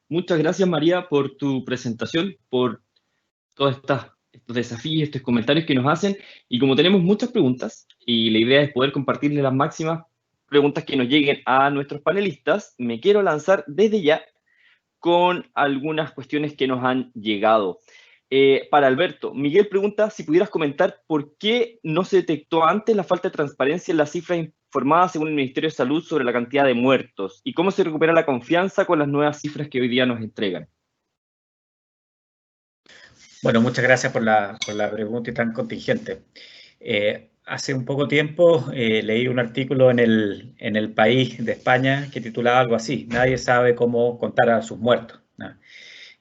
Muchas gracias, María, por tu presentación, por todos estos desafíos, estos comentarios que nos hacen. Y como tenemos muchas preguntas y la idea es poder compartirles las máximas preguntas que nos lleguen a nuestros panelistas, me quiero lanzar desde ya con algunas cuestiones que nos han llegado. Para Alberto, Miguel pregunta si pudieras comentar por qué no se detectó antes la falta de transparencia en las cifras informadas según el Ministerio de Salud sobre la cantidad de muertos y cómo se recupera la confianza con las nuevas cifras que hoy día nos entregan. Bueno, muchas gracias por la pregunta y tan contingente. Hace un poco tiempo leí un artículo en el País de España que titulaba algo así: nadie sabe cómo contar a sus muertos, ¿no?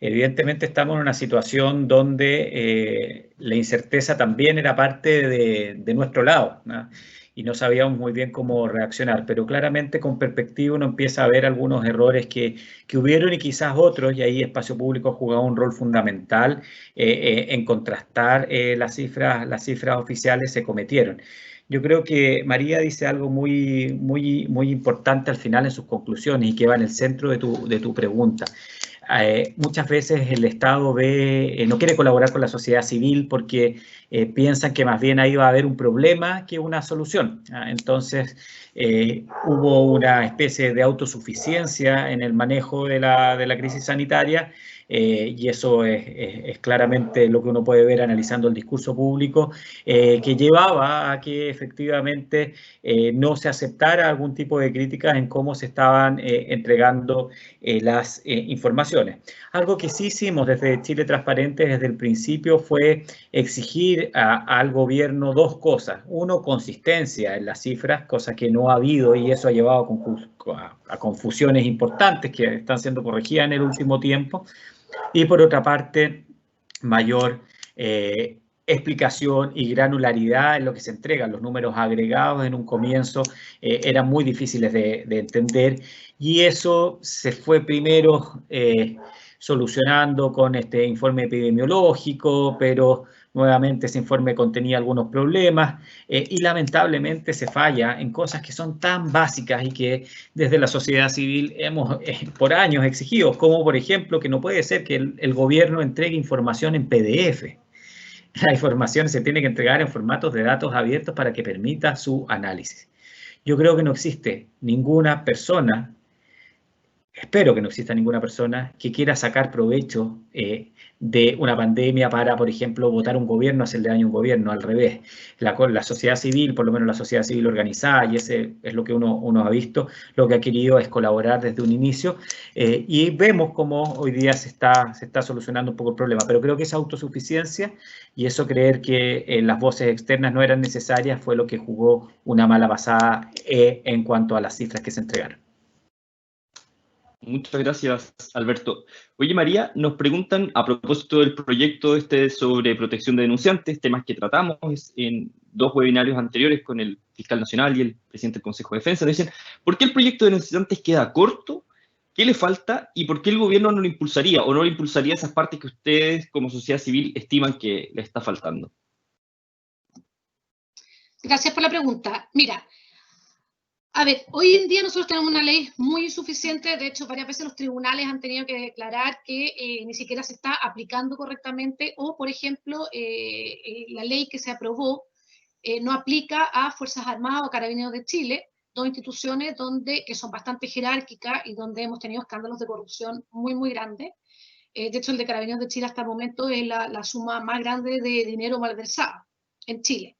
Evidentemente estamos en una situación donde la incerteza también era parte de nuestro lado, ¿no? Y no sabíamos muy bien cómo reaccionar, pero claramente con perspectiva uno empieza a ver algunos errores que hubieron y quizás otros, y ahí Espacio Público ha jugado un rol fundamental en contrastar las cifras oficiales se cometieron. Yo creo que María dice algo muy importante al final en sus conclusiones y que va en el centro de tu pregunta. Muchas veces el Estado no quiere colaborar con la sociedad civil porque piensan que más bien ahí va a haber un problema que una solución. Entonces, hubo una especie de autosuficiencia en el manejo de la crisis sanitaria y eso es claramente lo que uno puede ver analizando el discurso público, que llevaba a que efectivamente no se aceptara algún tipo de críticas en cómo se estaban entregando las informaciones. Algo que sí hicimos desde Chile Transparente desde el principio fue exigir al gobierno dos cosas. Uno, consistencia en las cifras, cosa que no ha habido y eso ha llevado a confusiones importantes que están siendo corregidas en el último tiempo. Y por otra parte, mayor explicación y granularidad en lo que se entrega. Los números agregados en un comienzo eran muy difíciles de entender y eso se fue primero solucionando con este informe epidemiológico, pero nuevamente ese informe contenía algunos problemas y lamentablemente se falla en cosas que son tan básicas y que desde la sociedad civil hemos por años exigido, como por ejemplo que no puede ser que el gobierno entregue información en PDF. La información se tiene que entregar en formatos de datos abiertos para que permita su análisis. Yo creo que no existe ninguna persona, espero que no exista ninguna persona que quiera sacar provecho de una pandemia para, por ejemplo, votar un gobierno, hacerle daño a un gobierno, al revés. La sociedad civil, por lo menos la sociedad civil organizada, y ese es lo que uno ha visto, lo que ha querido es colaborar desde un inicio, y vemos cómo hoy día se está solucionando un poco el problema, pero creo que esa autosuficiencia y eso creer que las voces externas no eran necesarias fue lo que jugó una mala pasada en cuanto a las cifras que se entregaron. Muchas gracias, Alberto. Oye, María, nos preguntan a propósito del proyecto sobre protección de denunciantes, temas que tratamos en 2 webinarios anteriores con el fiscal nacional y el presidente del Consejo de Defensa. Nos dicen, ¿por qué el proyecto de denunciantes queda corto? ¿Qué le falta? ¿Y por qué el gobierno no lo impulsaría o no le impulsaría esas partes que ustedes como sociedad civil estiman que le está faltando? Gracias por la pregunta. Mira, a ver, hoy en día nosotros tenemos una ley muy insuficiente, de hecho varias veces los tribunales han tenido que declarar que ni siquiera se está aplicando correctamente o, por ejemplo, la ley que se aprobó no aplica a Fuerzas Armadas o Carabineros de Chile, 2 instituciones que son bastante jerárquicas y donde hemos tenido escándalos de corrupción muy, muy grandes. De hecho, el de Carabineros de Chile hasta el momento es la suma más grande de dinero malversado en Chile.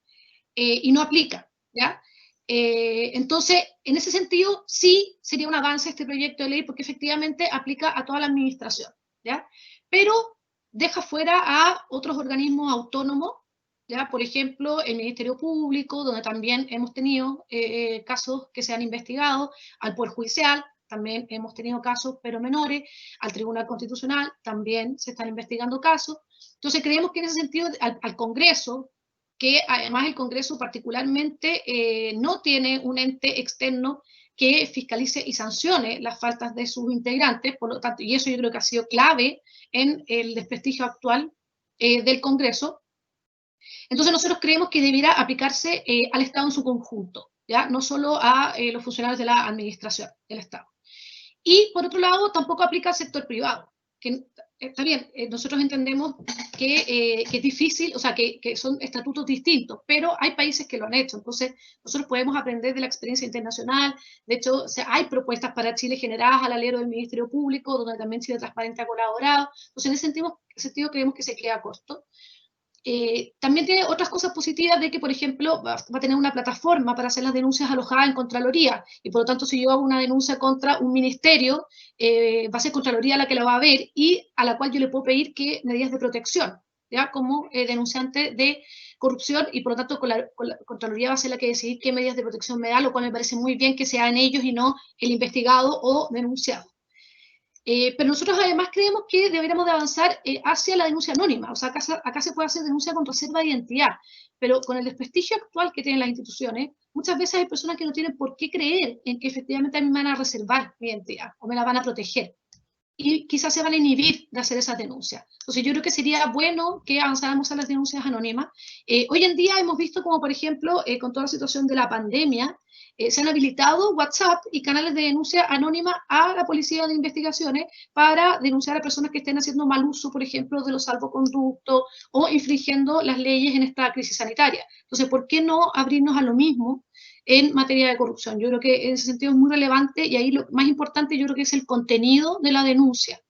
Y no aplica, ¿ya? Entonces, en ese sentido, sí sería un avance este proyecto de ley porque efectivamente aplica a toda la administración, ¿ya? Pero deja fuera a otros organismos autónomos, ¿ya? Por ejemplo, el Ministerio Público, donde también hemos tenido casos que se han investigado, al Poder Judicial, también hemos tenido casos, pero menores, al Tribunal Constitucional, también se están investigando casos. Entonces, creemos que en ese sentido, al Congreso, que además el Congreso particularmente no tiene un ente externo que fiscalice y sancione las faltas de sus integrantes, por lo tanto, y eso yo creo que ha sido clave en el desprestigio actual del Congreso. Entonces nosotros creemos que debiera aplicarse al Estado en su conjunto, ¿ya? No solo a los funcionarios de la administración del Estado. Y por otro lado, tampoco aplica al sector privado, que está bien, nosotros entendemos que es difícil, o sea, que son estatutos distintos, pero hay países que lo han hecho, entonces nosotros podemos aprender de la experiencia internacional. De hecho, o sea, hay propuestas para Chile generadas al alero del Ministerio Público, donde también Chile Transparente ha colaborado, entonces en ese sentido creemos que se queda corto. También tiene otras cosas positivas de que, por ejemplo, va a tener una plataforma para hacer las denuncias alojadas en Contraloría, y por lo tanto, si yo hago una denuncia contra un ministerio, va a ser Contraloría la que la va a ver y a la cual yo le puedo pedir que medidas de protección, ¿ya? Como denunciante de corrupción, y por lo tanto, la Contraloría va a ser la que decide qué medidas de protección me da, lo cual me parece muy bien que sean ellos y no el investigado o denunciado. Pero nosotros además creemos que deberíamos de avanzar hacia la denuncia anónima. O sea, acá se puede hacer denuncia con reserva de identidad, pero con el desprestigio actual que tienen las instituciones, muchas veces hay personas que no tienen por qué creer en que efectivamente a mí me van a reservar mi identidad o me la van a proteger. Y quizás se van a inhibir de hacer esas denuncias. Entonces yo creo que sería bueno que avanzáramos a las denuncias anónimas. Hoy en día hemos visto como, por ejemplo, con toda la situación de la pandemia, se han habilitado WhatsApp y canales de denuncia anónima a la policía de investigaciones para denunciar a personas que estén haciendo mal uso, por ejemplo, de los salvoconductos o infringiendo las leyes en esta crisis sanitaria. Entonces, ¿por qué no abrirnos a lo mismo en materia de corrupción? Yo creo que en ese sentido es muy relevante y ahí lo más importante yo creo que es el contenido de la denuncia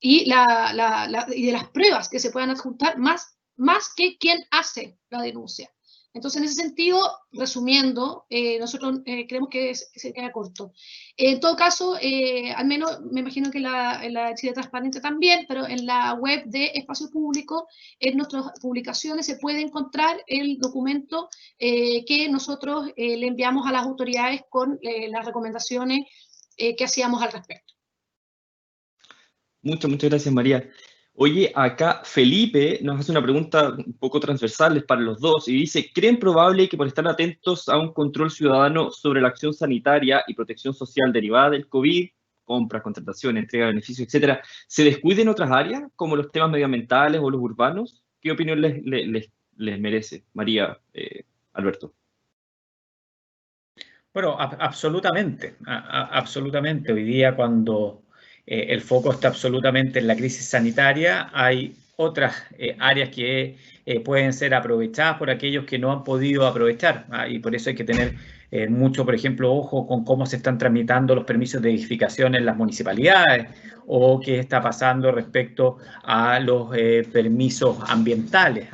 y, y de las pruebas que se puedan adjuntar más que quién hace la denuncia. Entonces, en ese sentido, resumiendo, nosotros creemos que se queda corto. En todo caso, al menos me imagino que en la Chile Transparente también, pero en la web de Espacio Público, en nuestras publicaciones se puede encontrar el documento que nosotros le enviamos a las autoridades con las recomendaciones que hacíamos al respecto. Muchas gracias, María. Oye, acá Felipe nos hace una pregunta un poco transversal para los dos y dice, ¿creen probable que por estar atentos a un control ciudadano sobre la acción sanitaria y protección social derivada del COVID, compras, contrataciones, entrega de beneficios, etcétera, se descuiden otras áreas como los temas medioambientales o los urbanos? ¿Qué opinión les merece, María, Alberto? Bueno, absolutamente, absolutamente. Hoy día cuando el foco está absolutamente en la crisis sanitaria, hay otras áreas que pueden ser aprovechadas por aquellos que no han podido aprovechar, y por eso hay que tener mucho, por ejemplo, ojo con cómo se están tramitando los permisos de edificación en las municipalidades o qué está pasando respecto a los permisos ambientales.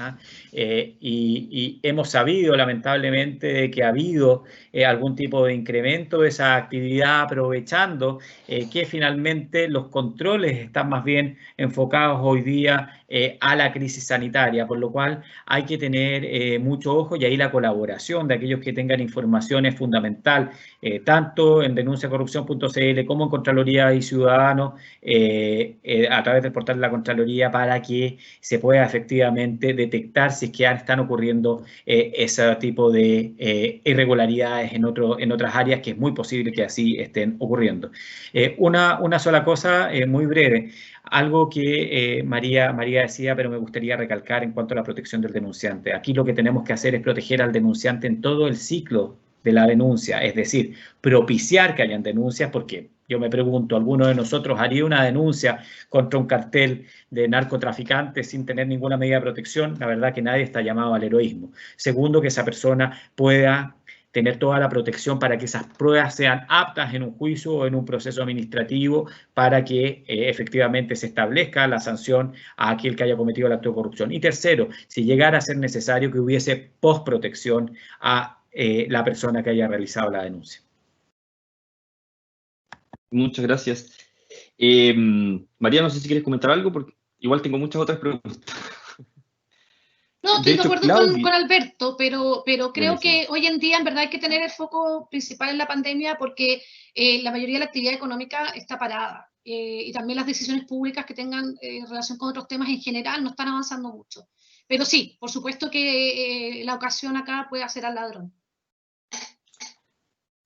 Y hemos sabido, lamentablemente, de que ha habido algún tipo de incremento de esa actividad, aprovechando que finalmente los controles están más bien enfocados hoy día a la crisis sanitaria, por lo cual hay que tener mucho ojo, y ahí la colaboración de aquellos que tengan información es fundamental, tanto en denunciacorrupción.cl como en Contraloría y Ciudadanos, a través del portal de la Contraloría, para que se pueda efectivamente detectar si es que están ocurriendo ese tipo de irregularidades en otras áreas, que es muy posible que así estén ocurriendo. Una sola cosa, muy breve. Algo que María decía, pero me gustaría recalcar en cuanto a la protección del denunciante. Aquí lo que tenemos que hacer es proteger al denunciante en todo el ciclo de la denuncia, es decir, propiciar que hayan denuncias, porque yo me pregunto, ¿alguno de nosotros haría una denuncia contra un cartel de narcotraficantes sin tener ninguna medida de protección? La verdad que nadie está llamado al heroísmo. Segundo, que esa persona pueda tener toda la protección para que esas pruebas sean aptas en un juicio o en un proceso administrativo, para que efectivamente se establezca la sanción a aquel que haya cometido el acto de corrupción. Y tercero, si llegara a ser necesario, que hubiese postprotección a la persona que haya realizado la denuncia. Muchas gracias. María, no sé si quieres comentar algo, porque igual tengo muchas otras preguntas. No, estoy de acuerdo con Alberto, pero creo Buenísimo. que hoy en día en verdad hay que tener el foco principal en la pandemia, porque la mayoría de la actividad económica está parada, y también las decisiones públicas que tengan relación con otros temas en general no están avanzando mucho. Pero sí, por supuesto que la ocasión acá puede hacer al ladrón.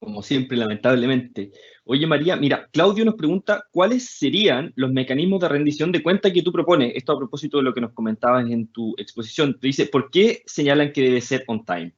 Como siempre, lamentablemente. Oye, María, mira, Claudio nos pregunta cuáles serían los mecanismos de rendición de cuenta que tú propones. Esto a propósito de lo que nos comentabas en tu exposición. Te dice, ¿por qué señalan que debe ser on time?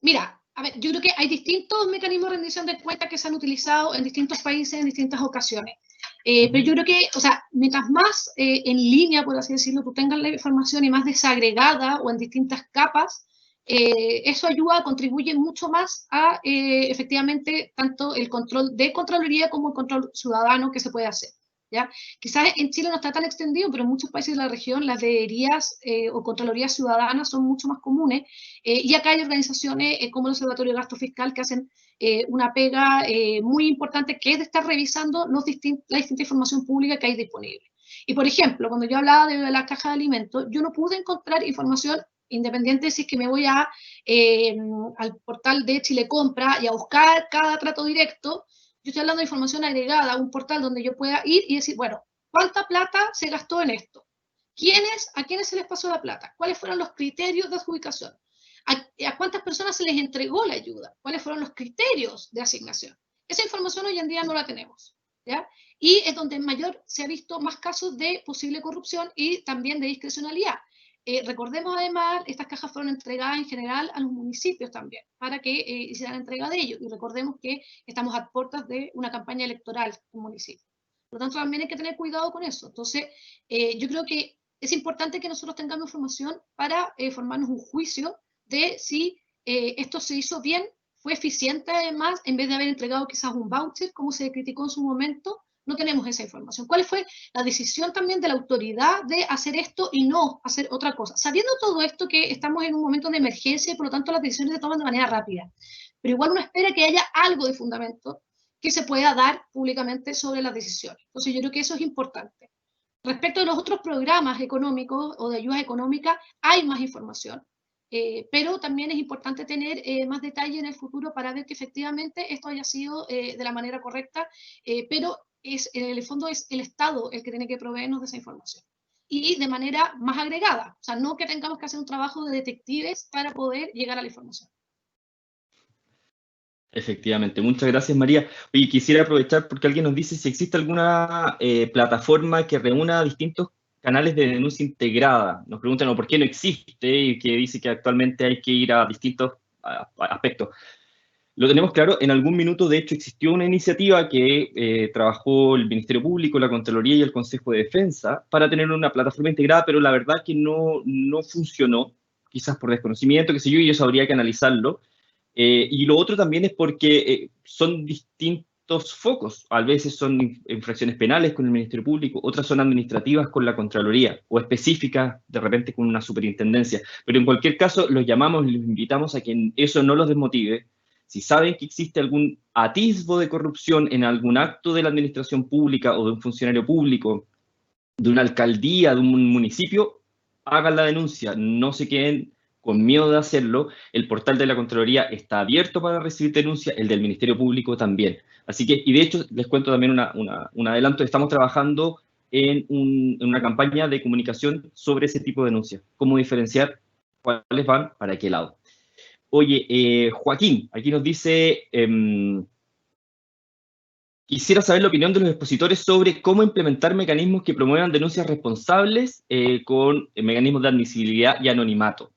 Mira, a ver, yo creo que hay distintos mecanismos de rendición de cuentas que se han utilizado en distintos países en distintas ocasiones. Pero yo creo que, o sea, mientras más en línea, por así decirlo, tú tengas la información y más desagregada o en distintas capas, eso ayuda, contribuye mucho más a efectivamente tanto el control de Contraloría como el control ciudadano que se puede hacer. ¿Ya? Quizás en Chile no está tan extendido, pero en muchos países de la región las veerías o Contralorías ciudadanas son mucho más comunes, y acá hay organizaciones como el Observatorio de Gasto Fiscal que hacen una pega muy importante, que es de estar revisando la distinta información pública que hay disponible. Y por ejemplo, cuando yo hablaba de la caja de alimentos, yo no pude encontrar información independiente si es que me voy al portal de Chile Compra y a buscar cada trato directo. Yo estoy hablando de información agregada a un portal donde yo pueda ir y decir, bueno, ¿cuánta plata se gastó en esto? ¿A quiénes se les pasó la plata? ¿Cuáles fueron los criterios de adjudicación? ¿A cuántas personas se les entregó la ayuda? ¿Cuáles fueron los criterios de asignación? Esa información hoy en día no la tenemos, ¿ya? Y es donde mayor se ha visto más casos de posible corrupción y también de discrecionalidad. Recordemos además, estas cajas fueron entregadas en general a los municipios también, para que hicieran entrega de ellos. Y recordemos que estamos a puertas de una campaña electoral en municipio. Por lo tanto, también hay que tener cuidado con eso. Entonces, yo creo que es importante que nosotros tengamos información para formarnos un juicio de si esto se hizo bien, fue eficiente además, en vez de haber entregado quizás un voucher, como se criticó en su momento. No tenemos esa información. ¿Cuál fue la decisión también de la autoridad de hacer esto y no hacer otra cosa? Sabiendo todo esto, que estamos en un momento de emergencia y por lo tanto las decisiones se toman de manera rápida. Pero igual uno espera que haya algo de fundamento que se pueda dar públicamente sobre las decisiones. Entonces yo creo que eso es importante. Respecto de los otros programas económicos o de ayuda económica, hay más información. Pero también es importante tener más detalle en el futuro para ver que efectivamente esto haya sido de la manera correcta, pero en el fondo es el Estado el que tiene que proveernos de esa información. Y de manera más agregada, o sea, no que tengamos que hacer un trabajo de detectives para poder llegar a la información. Efectivamente, muchas gracias, María. Oye, quisiera aprovechar porque alguien nos dice si existe alguna plataforma que reúna distintos canales de denuncia integrada. Nos preguntan por qué no existe y que dice que actualmente hay que ir a distintos aspectos. Lo tenemos claro, en algún minuto de hecho existió una iniciativa que trabajó el Ministerio Público, la Contraloría y el Consejo de Defensa para tener una plataforma integrada, pero la verdad que no funcionó, quizás por desconocimiento, qué sé yo, y eso habría que analizarlo. Y lo otro también es porque son distintos focos. A veces son infracciones penales con el Ministerio Público, otras son administrativas con la Contraloría, o específicas de repente con una superintendencia. Pero en cualquier caso, los llamamos y los invitamos a que eso no los desmotive. Si saben que existe algún atisbo de corrupción en algún acto de la administración pública o de un funcionario público, de una alcaldía, de un municipio, hagan la denuncia, no se queden con miedo de hacerlo. El portal de la Contraloría está abierto para recibir denuncias, el del Ministerio Público también. Así que, y de hecho, les cuento también un adelanto, estamos trabajando en una campaña de comunicación sobre ese tipo de denuncias, cómo diferenciar cuáles van para qué lado. Oye, Joaquín, aquí nos dice, quisiera saber la opinión de los expositores sobre cómo implementar mecanismos que promuevan denuncias responsables con mecanismos de admisibilidad y anonimato.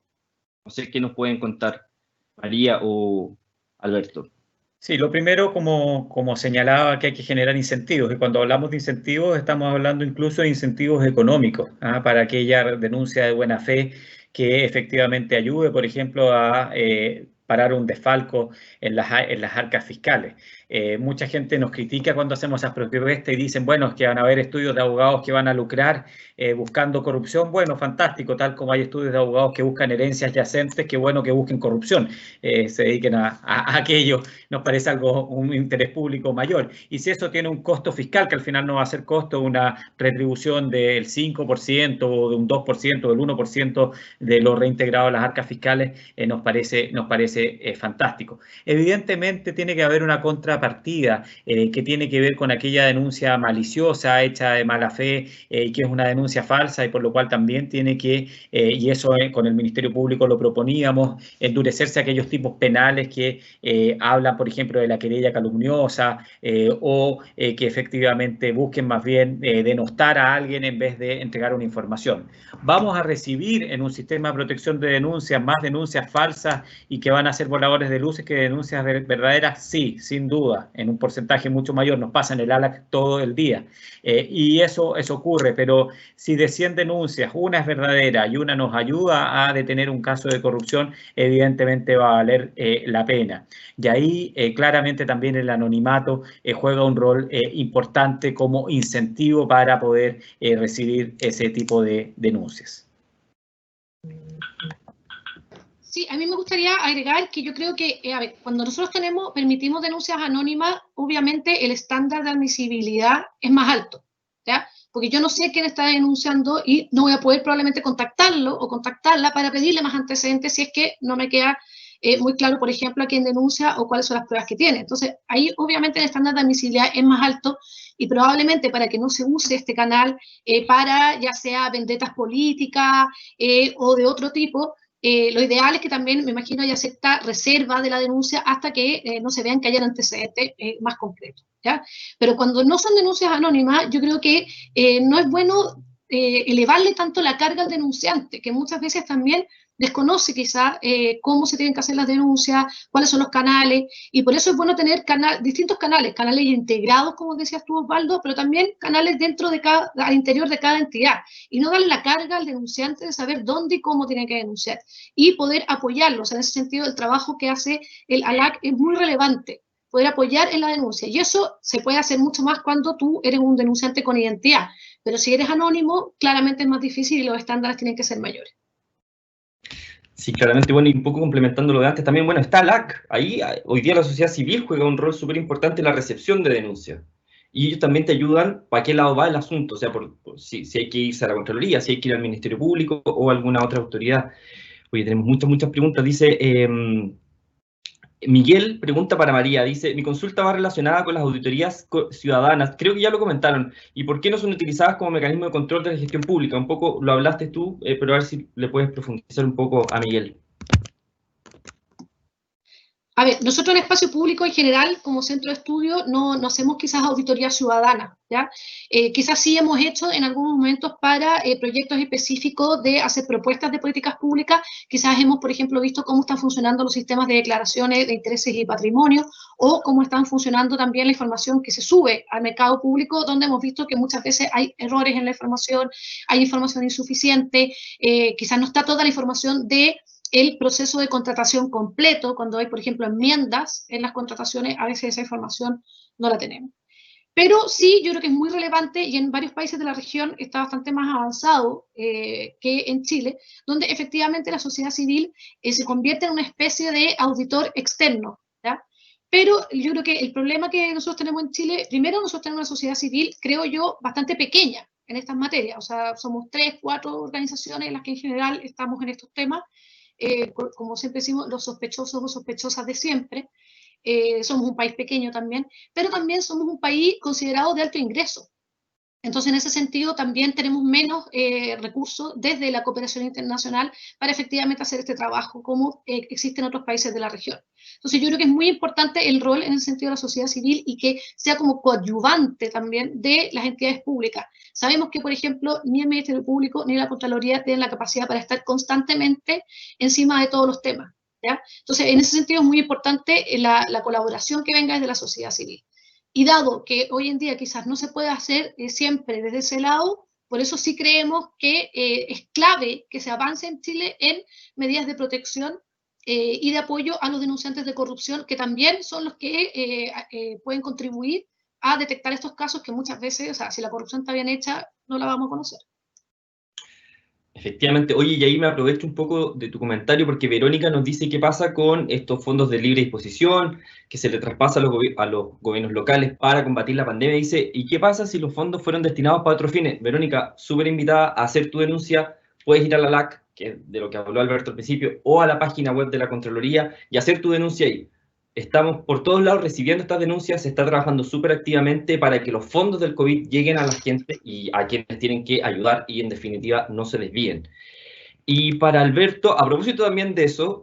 No sé qué nos pueden contar, María o Alberto. Sí, lo primero, como señalaba, que hay que generar incentivos. Y cuando hablamos de incentivos, estamos hablando incluso de incentivos económicos, para aquella denuncia de buena fe que efectivamente ayude, por ejemplo, a parar un desfalco en las arcas fiscales. Mucha gente nos critica cuando hacemos esas propuestas y dicen, bueno, es que van a haber estudios de abogados que van a lucrar buscando corrupción. Bueno, fantástico, tal como hay estudios de abogados que buscan herencias yacentes, qué bueno que busquen corrupción, se dediquen a aquello. Nos parece un interés público mayor. Y si eso tiene un costo fiscal, que al final no va a ser costo, una retribución del 5% o de un 2% o del 1% de lo reintegrado a las arcas fiscales, nos parece fantástico. Evidentemente tiene que haber una contrapartida que tiene que ver con aquella denuncia maliciosa, hecha de mala fe, y que es una denuncia falsa, y por lo cual también tiene que, y eso con el Ministerio Público lo proponíamos, endurecerse aquellos tipos penales que hablan, por ejemplo, de la querella calumniosa o que efectivamente busquen más bien denostar a alguien en vez de entregar una información. Vamos a recibir en un sistema de protección de denuncias más denuncias falsas y que van a ser voladores de luces que denuncias verdaderas, sí, sin duda, en un porcentaje mucho mayor. Nos pasa en el ALAC todo el día. Y eso ocurre, pero si de 100 denuncias una es verdadera y una nos ayuda a detener un caso de corrupción, evidentemente va a valer la pena. Y ahí claramente también el anonimato juega un rol importante como incentivo para poder recibir ese tipo de denuncias. Sí, a mí me gustaría agregar que yo creo que, a ver, cuando nosotros permitimos denuncias anónimas, obviamente el estándar de admisibilidad es más alto, ¿ya? Porque yo no sé quién está denunciando y no voy a poder probablemente contactarlo o contactarla para pedirle más antecedentes si es que no me queda muy claro, por ejemplo, a quién denuncia o cuáles son las pruebas que tiene. Entonces, ahí obviamente el estándar de admisibilidad es más alto y probablemente para que no se use este canal para ya sea vendetas políticas o de otro tipo, lo ideal es que también, me imagino, haya cierta reserva de la denuncia hasta que no se vean que hayan antecedentes más concretos, ¿ya? Pero cuando no son denuncias anónimas, yo creo que no es bueno elevarle tanto la carga al denunciante, que muchas veces también desconoce quizás cómo se tienen que hacer las denuncias, cuáles son los canales, y por eso es bueno tener distintos canales integrados, como decías tú, Osvaldo, pero también canales al interior de cada entidad, y no darle la carga al denunciante de saber dónde y cómo tiene que denunciar, y poder apoyarlos. En ese sentido, el trabajo que hace el ALAC es muy relevante, poder apoyar en la denuncia, y eso se puede hacer mucho más cuando tú eres un denunciante con identidad, pero si eres anónimo, claramente es más difícil y los estándares tienen que ser mayores. Sí, claramente, bueno, y un poco complementando lo de antes también, bueno, está ALAC, ahí hoy día la sociedad civil juega un rol súper importante en la recepción de denuncias, y ellos también te ayudan para qué lado va el asunto, o sea, si hay que irse a la Contraloría, si hay que ir al Ministerio Público o a alguna otra autoridad. Oye, tenemos muchas preguntas, dice... Miguel pregunta para María, dice, mi consulta va relacionada con las auditorías ciudadanas, creo que ya lo comentaron, ¿y por qué no son utilizadas como mecanismo de control de la gestión pública? Un poco lo hablaste tú, pero a ver si le puedes profundizar un poco a Miguel. A ver, nosotros en espacio público en general, como centro de estudio, no hacemos quizás auditoría ciudadana, ¿ya? Quizás sí hemos hecho en algunos momentos para proyectos específicos de hacer propuestas de políticas públicas, quizás hemos, por ejemplo, visto cómo están funcionando los sistemas de declaraciones de intereses y patrimonio, o cómo están funcionando también la información que se sube al mercado público, donde hemos visto que muchas veces hay errores en la información, hay información insuficiente, quizás no está toda la información de el proceso de contratación completo, cuando hay, por ejemplo, enmiendas en las contrataciones, a veces esa información no la tenemos. Pero sí, yo creo que es muy relevante y en varios países de la región está bastante más avanzado que en Chile, donde efectivamente la sociedad civil se convierte en una especie de auditor externo, ¿ya? Pero yo creo que el problema que nosotros tenemos en Chile, primero nosotros tenemos una sociedad civil, creo yo, bastante pequeña en estas materias, o sea, somos 3, 4 organizaciones en las que en general estamos en estos temas, como siempre decimos, los sospechosos o sospechosas de siempre. Somos un país pequeño también, pero también somos un país considerado de alto ingreso. Entonces, en ese sentido, también tenemos menos recursos desde la cooperación internacional para efectivamente hacer este trabajo como existe en otros países de la región. Entonces, yo creo que es muy importante el rol en el sentido de la sociedad civil y que sea como coadyuvante también de las entidades públicas. Sabemos que, por ejemplo, ni el Ministerio Público ni la Contraloría tienen la capacidad para estar constantemente encima de todos los temas, ¿ya? Entonces, en ese sentido es muy importante la colaboración que venga desde la sociedad civil. Y dado que hoy en día quizás no se puede hacer siempre desde ese lado, por eso sí creemos que es clave que se avance en Chile en medidas de protección y de apoyo a los denunciantes de corrupción, que también son los que pueden contribuir a detectar estos casos que muchas veces, o sea, si la corrupción está bien hecha, no la vamos a conocer. Efectivamente. Oye, y ahí me aprovecho un poco de tu comentario porque Verónica nos dice qué pasa con estos fondos de libre disposición que se le traspasa a los gobiernos locales para combatir la pandemia. Dice, ¿y qué pasa si los fondos fueron destinados para otros fines? Verónica, súper invitada a hacer tu denuncia. Puedes ir a la LAC, que es de lo que habló Alberto al principio, o a la página web de la Contraloría y hacer tu denuncia ahí. Estamos por todos lados recibiendo estas denuncias, se está trabajando súper activamente para que los fondos del COVID lleguen a la gente y a quienes tienen que ayudar y en definitiva no se desvíen. Y para Alberto, a propósito también de eso,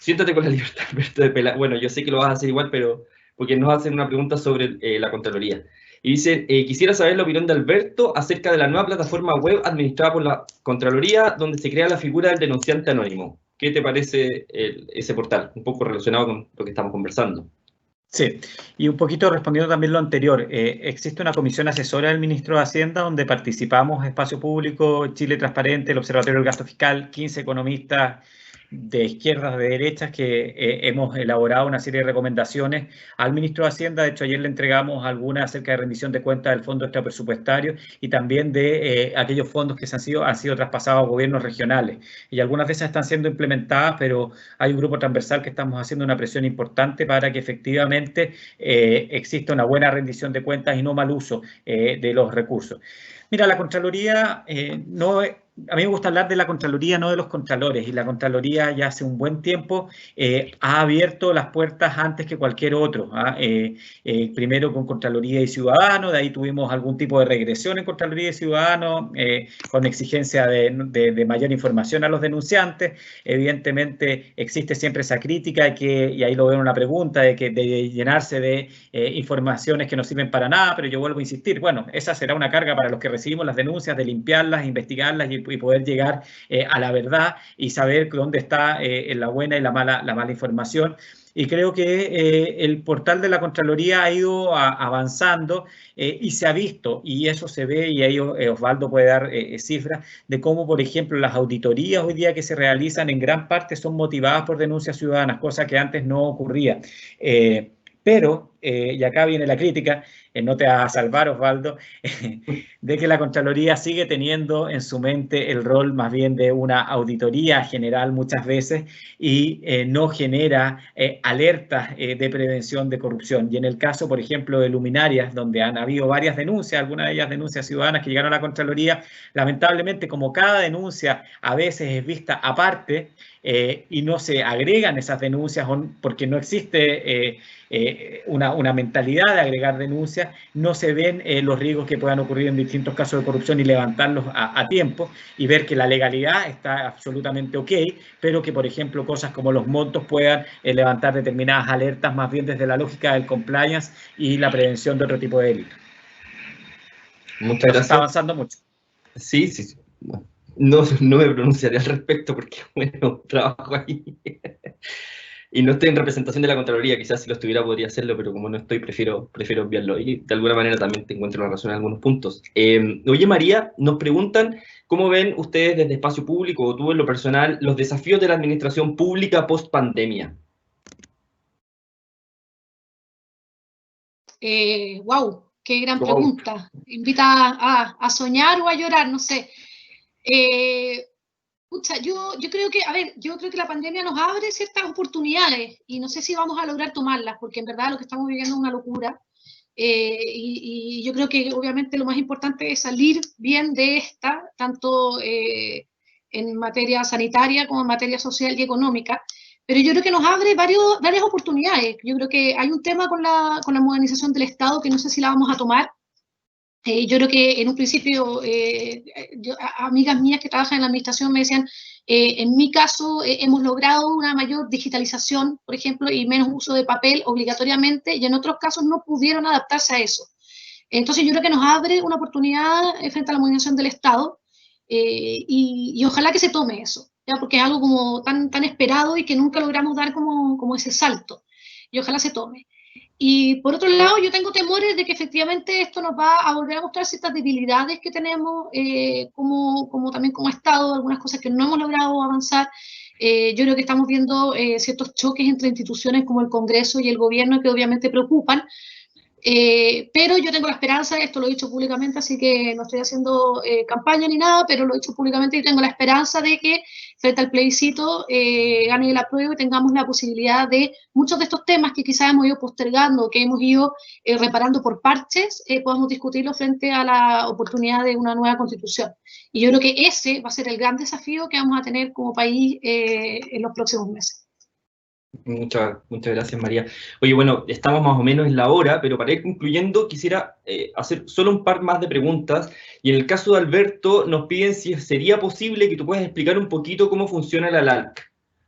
siéntate con la libertad, Alberto, de pelar. Bueno, yo sé que lo vas a hacer igual, pero porque nos hacen una pregunta sobre la Contraloría. Y dice, quisiera saber la opinión de Alberto acerca de la nueva plataforma web administrada por la Contraloría, donde se crea la figura del denunciante anónimo. ¿Qué te parece ese portal? Un poco relacionado con lo que estamos conversando. Sí, y un poquito respondiendo también lo anterior, existe una comisión asesora del Ministro de Hacienda donde participamos Espacio Público, Chile Transparente, el Observatorio del Gasto Fiscal, 15 economistas de izquierdas, de derechas, que hemos elaborado una serie de recomendaciones al Ministro de Hacienda. De hecho, ayer le entregamos algunas acerca de rendición de cuentas del Fondo Extrapresupuestario y también de aquellos fondos que han sido traspasados a gobiernos regionales. Y algunas de esas están siendo implementadas, pero hay un grupo transversal que estamos haciendo una presión importante para que efectivamente exista una buena rendición de cuentas y no mal uso de los recursos. Mira, la Contraloría a mí me gusta hablar de la Contraloría, no de los contralores, y la Contraloría ya hace un buen tiempo ha abierto las puertas antes que cualquier otro. Primero con Contraloría y Ciudadanos, de ahí tuvimos algún tipo de regresión en Contraloría y Ciudadanos, con exigencia de mayor información a los denunciantes. Evidentemente existe siempre esa crítica, y ahí lo veo en una pregunta, de llenarse de informaciones que no sirven para nada, pero yo vuelvo a insistir, bueno, esa será una carga para los que recibimos las denuncias, de limpiarlas, investigarlas y poder llegar a la verdad y saber dónde está la buena y la mala información. Y creo que el portal de la Contraloría ha ido avanzando y se ha visto, y eso se ve, y ahí Osvaldo puede dar cifras de cómo, por ejemplo, las auditorías hoy día que se realizan en gran parte son motivadas por denuncias ciudadanas, cosa que antes no ocurría. Pero, y acá viene la crítica, no te vas a salvar, Osvaldo, de que la Contraloría sigue teniendo en su mente el rol más bien de una auditoría general muchas veces y no genera alertas de prevención de corrupción. Y en el caso, por ejemplo, de luminarias, donde han habido varias denuncias, algunas de ellas denuncias ciudadanas que llegaron a la Contraloría, lamentablemente, como cada denuncia a veces es vista aparte y no se agregan esas denuncias porque no existe una mentalidad de agregar denuncias, no se ven los riesgos que puedan ocurrir en distintos casos de corrupción y levantarlos a tiempo y ver que la legalidad está absolutamente ok, pero que, por ejemplo, cosas como los montos puedan levantar determinadas alertas más bien desde la lógica del compliance y la prevención de otro tipo de delitos. Muchas gracias. Está avanzando mucho. Sí. No me pronunciaré al respecto porque, bueno, trabajo ahí. Y no estoy en representación de la Contraloría, quizás si lo estuviera podría hacerlo, pero como no estoy, prefiero enviarlo. Y de alguna manera también te encuentro la razón en algunos puntos. Oye, María, nos preguntan cómo ven ustedes desde Espacio Público o tú en lo personal los desafíos de la administración pública post-pandemia. Wow, qué gran pregunta. Invita a soñar o a llorar, no sé. Yo creo que, yo creo que la pandemia nos abre ciertas oportunidades y no sé si vamos a lograr tomarlas, porque en verdad lo que estamos viviendo es una locura. Y yo creo que obviamente lo más importante es salir bien de esta, tanto en materia sanitaria como en materia social y económica. Pero yo creo que nos abre varias oportunidades. Yo creo que hay un tema con la modernización del Estado que no sé si la vamos a tomar. Yo creo que en un principio, amigas mías que trabajan en la administración me decían, en mi caso hemos logrado una mayor digitalización, por ejemplo, y menos uso de papel obligatoriamente, y en otros casos no pudieron adaptarse a eso. Entonces yo creo que nos abre una oportunidad frente a la modernización del Estado, y ojalá que se tome eso, ¿ya? Porque es algo como tan esperado y que nunca logramos dar como ese salto, y ojalá se tome. Y por otro lado, yo tengo temores de que efectivamente esto nos va a volver a mostrar ciertas debilidades que tenemos también como Estado, algunas cosas que no hemos logrado avanzar. Yo creo que estamos viendo ciertos choques entre instituciones como el Congreso y el Gobierno que obviamente preocupan. Pero yo tengo la esperanza, esto lo he dicho públicamente, así que no estoy haciendo campaña ni nada, pero lo he dicho públicamente y tengo la esperanza de que frente al plebiscito gane el apruebo y tengamos la posibilidad de muchos de estos temas que quizás hemos ido postergando, que hemos ido reparando por parches, podamos discutirlos frente a la oportunidad de una nueva constitución. Y yo creo que ese va a ser el gran desafío que vamos a tener como país en los próximos meses. Muchas gracias, María. Oye, bueno, estamos más o menos en la hora, pero para ir concluyendo quisiera hacer solo un par más de preguntas. Y en el caso de Alberto, nos piden si sería posible que tú puedas explicar un poquito cómo funciona la LALC.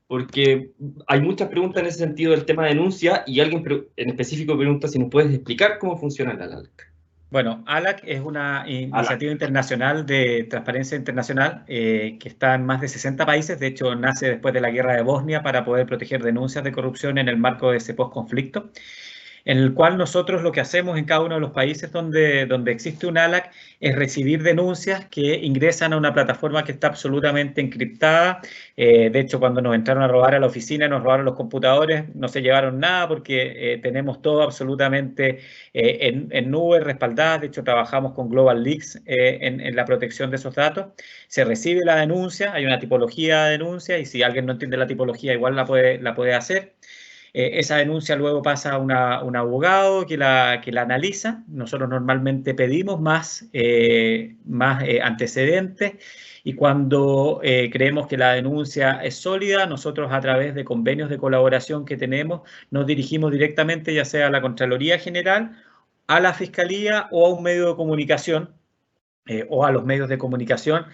Porque hay muchas preguntas en ese sentido del tema de denuncia y alguien en específico pregunta si nos puedes explicar cómo funciona la LALC. Bueno, ALAC es una iniciativa internacional de transparencia internacional que está en más de 60 países. De hecho, nace después de la guerra de Bosnia para poder proteger denuncias de corrupción en el marco de ese post-conflicto, en el cual nosotros lo que hacemos en cada uno de los países donde existe un ALAC es recibir denuncias que ingresan a una plataforma que está absolutamente encriptada. De hecho, cuando nos entraron a robar a la oficina, nos robaron los computadores, no se llevaron nada porque tenemos todo absolutamente en nube, respaldadas. De hecho, trabajamos con Global Leaks en la protección de esos datos. Se recibe la denuncia, hay una tipología de denuncia y si alguien no entiende la tipología, igual la puede hacer. Esa denuncia luego pasa a un abogado que la analiza. Nosotros normalmente pedimos más antecedentes y cuando creemos que la denuncia es sólida, nosotros a través de convenios de colaboración que tenemos nos dirigimos directamente ya sea a la Contraloría General, a la Fiscalía o a un medio de comunicación o a los medios de comunicación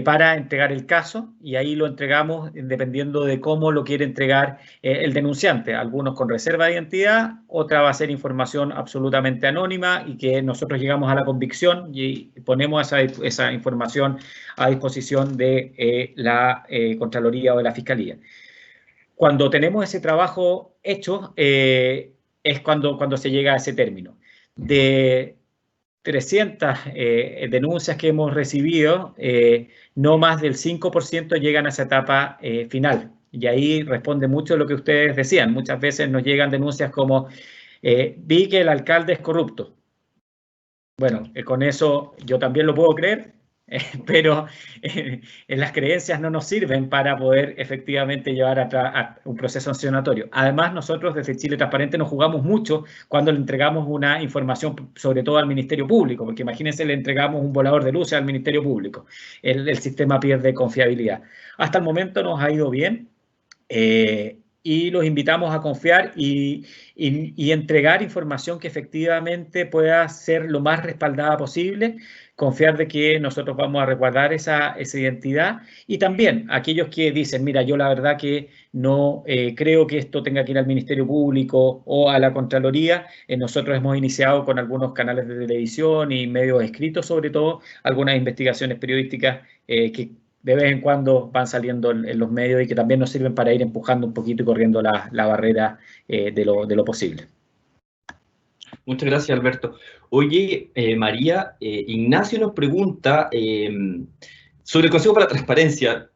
para entregar el caso y ahí lo entregamos dependiendo de cómo lo quiere entregar el denunciante. Algunos con reserva de identidad, otra va a ser información absolutamente anónima y que nosotros llegamos a la convicción y ponemos esa información a disposición de la Contraloría o de la Fiscalía. Cuando tenemos ese trabajo hecho es cuando se llega a ese término. De 300 denuncias que hemos recibido, no más del 5% llegan a esa etapa final. Y ahí responde mucho lo que ustedes decían. Muchas veces nos llegan denuncias como, vi que el alcalde es corrupto. Bueno, con eso yo también lo puedo creer, pero las creencias no nos sirven para poder efectivamente llevar a un proceso sancionatorio. Además, nosotros desde Chile Transparente nos jugamos mucho cuando le entregamos una información, sobre todo al Ministerio Público, porque imagínense, le entregamos un volador de luces al Ministerio Público. El sistema pierde confiabilidad. Hasta el momento nos ha ido bien. Y los invitamos a confiar y entregar información que efectivamente pueda ser lo más respaldada posible, confiar de que nosotros vamos a resguardar esa identidad y también aquellos que dicen, mira, yo la verdad que no creo que esto tenga que ir al Ministerio Público o a la Contraloría. Nosotros hemos iniciado con algunos canales de televisión y medios escritos, sobre todo, algunas investigaciones periodísticas que de vez en cuando van saliendo en los medios y que también nos sirven para ir empujando un poquito y corriendo la barrera de lo posible. Muchas gracias, Alberto. Oye, María, Ignacio nos pregunta sobre el Consejo para la Transparencia.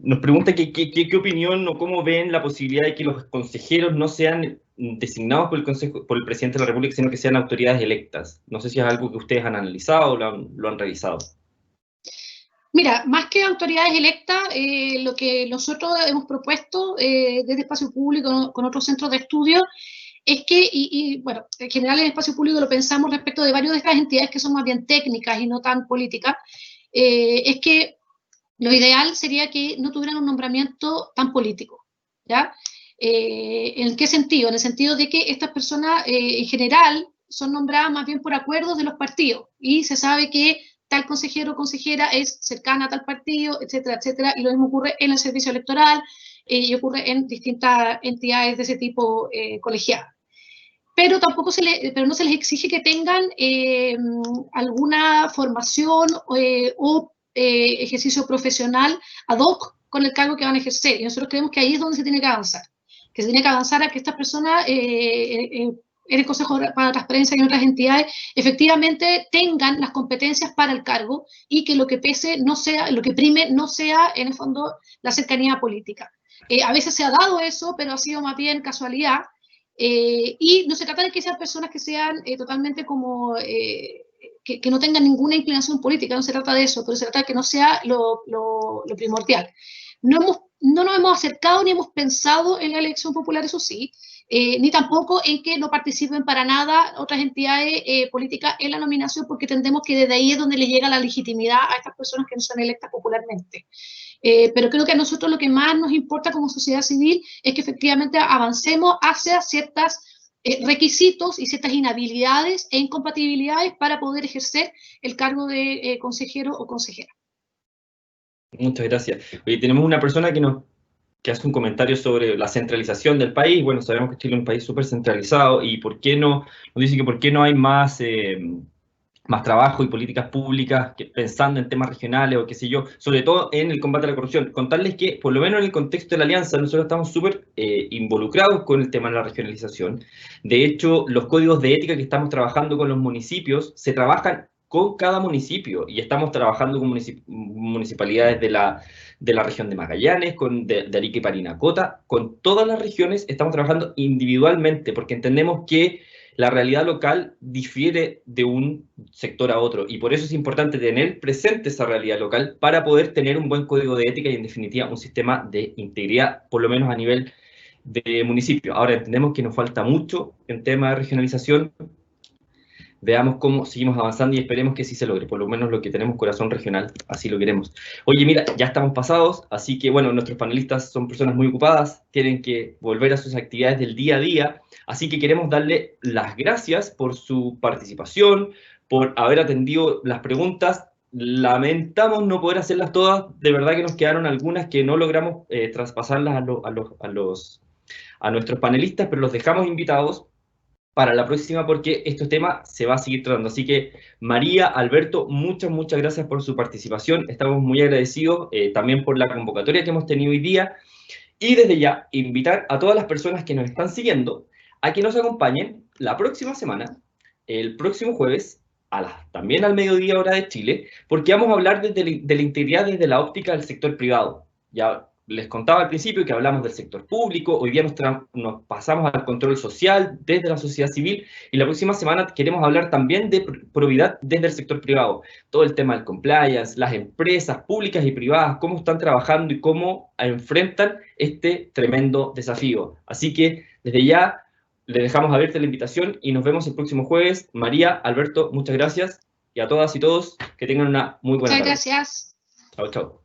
Nos pregunta qué opinión o cómo ven la posibilidad de que los consejeros no sean designados por el presidente de la República, sino que sean autoridades electas. No sé si es algo que ustedes han analizado o lo han revisado. Mira, más que autoridades electas, lo que nosotros hemos propuesto desde Espacio Público con otros centros de estudio es que, bueno, en general en Espacio Público lo pensamos respecto de varias de estas entidades que son más bien técnicas y no tan políticas, es que lo ideal sería que no tuvieran un nombramiento tan político, ¿ya? ¿En qué sentido? En el sentido de que estas personas en general son nombradas más bien por acuerdos de los partidos y se sabe que tal consejero o consejera es cercana a tal partido, etcétera, etcétera, y lo mismo ocurre en el servicio electoral y ocurre en distintas entidades de ese tipo colegiadas. Pero tampoco pero no se les exige que tengan alguna formación o ejercicio profesional ad hoc con el cargo que van a ejercer. Y nosotros creemos que ahí es donde se tiene que avanzar. Que se tiene que avanzar a que estas personas, en el Consejo para la Transparencia y en otras entidades, efectivamente tengan las competencias para el cargo y que lo que pese no sea, lo que prime no sea, en el fondo, la cercanía política. A veces se ha dado eso, pero ha sido más bien casualidad. Y no se trata de que sean personas que sean totalmente como... Que no tengan ninguna inclinación política, no se trata de eso, pero se trata de que no sea lo primordial. No nos hemos acercado ni hemos pensado en la elección popular, eso sí, ni tampoco en que no participen para nada otras entidades políticas en la nominación, porque entendemos que desde ahí es donde les llega la legitimidad a estas personas que no son electas popularmente. Pero creo que a nosotros lo que más nos importa como sociedad civil es que efectivamente avancemos hacia ciertas requisitos y ciertas inhabilidades e incompatibilidades para poder ejercer el cargo de consejero o consejera. Muchas gracias. Oye, tenemos una persona que hace un comentario sobre la centralización del país. Bueno, sabemos que Chile es un país súper centralizado y nos dice que por qué no hay más trabajo y políticas públicas pensando en temas regionales o qué sé yo, sobre todo en el combate a la corrupción. Contarles que, por lo menos en el contexto de la Alianza, nosotros estamos súper involucrados con el tema de la regionalización. De hecho, los códigos de ética que estamos trabajando con los municipios se trabajan con cada municipio y estamos trabajando con municipalidades de la región de Magallanes, de Arica y Parinacota, con todas las regiones estamos trabajando individualmente porque entendemos que la realidad local difiere de un sector a otro y por eso es importante tener presente esa realidad local para poder tener un buen código de ética y en definitiva un sistema de integridad, por lo menos a nivel de municipio. Ahora entendemos que nos falta mucho en tema de regionalización. Veamos cómo seguimos avanzando y esperemos que sí se logre, por lo menos lo que tenemos corazón regional, así lo queremos. Oye, mira, ya estamos pasados, así que bueno, nuestros panelistas son personas muy ocupadas, tienen que volver a sus actividades del día a día, así que queremos darle las gracias por su participación, por haber atendido las preguntas. Lamentamos no poder hacerlas todas, de verdad que nos quedaron algunas que no logramos traspasarlas a nuestros panelistas, pero los dejamos invitados para la próxima porque este tema se va a seguir tratando. Así que María, Alberto, muchas gracias por su participación. Estamos muy agradecidos también por la convocatoria que hemos tenido hoy día. Y desde ya, invitar a todas las personas que nos están siguiendo a que nos acompañen la próxima semana, el próximo jueves, también al mediodía hora de Chile, porque vamos a hablar de la integridad desde la óptica del sector privado. Ya les contaba al principio que hablamos del sector público, hoy día nos pasamos al control social desde la sociedad civil y la próxima semana queremos hablar también de probidad desde el sector privado. Todo el tema del compliance, las empresas públicas y privadas, cómo están trabajando y cómo enfrentan este tremendo desafío. Así que desde ya le dejamos abierta la invitación y nos vemos el próximo jueves. María, Alberto, muchas gracias y a todas y todos que tengan una muy buena tarde. Muchas gracias. Chao, chao.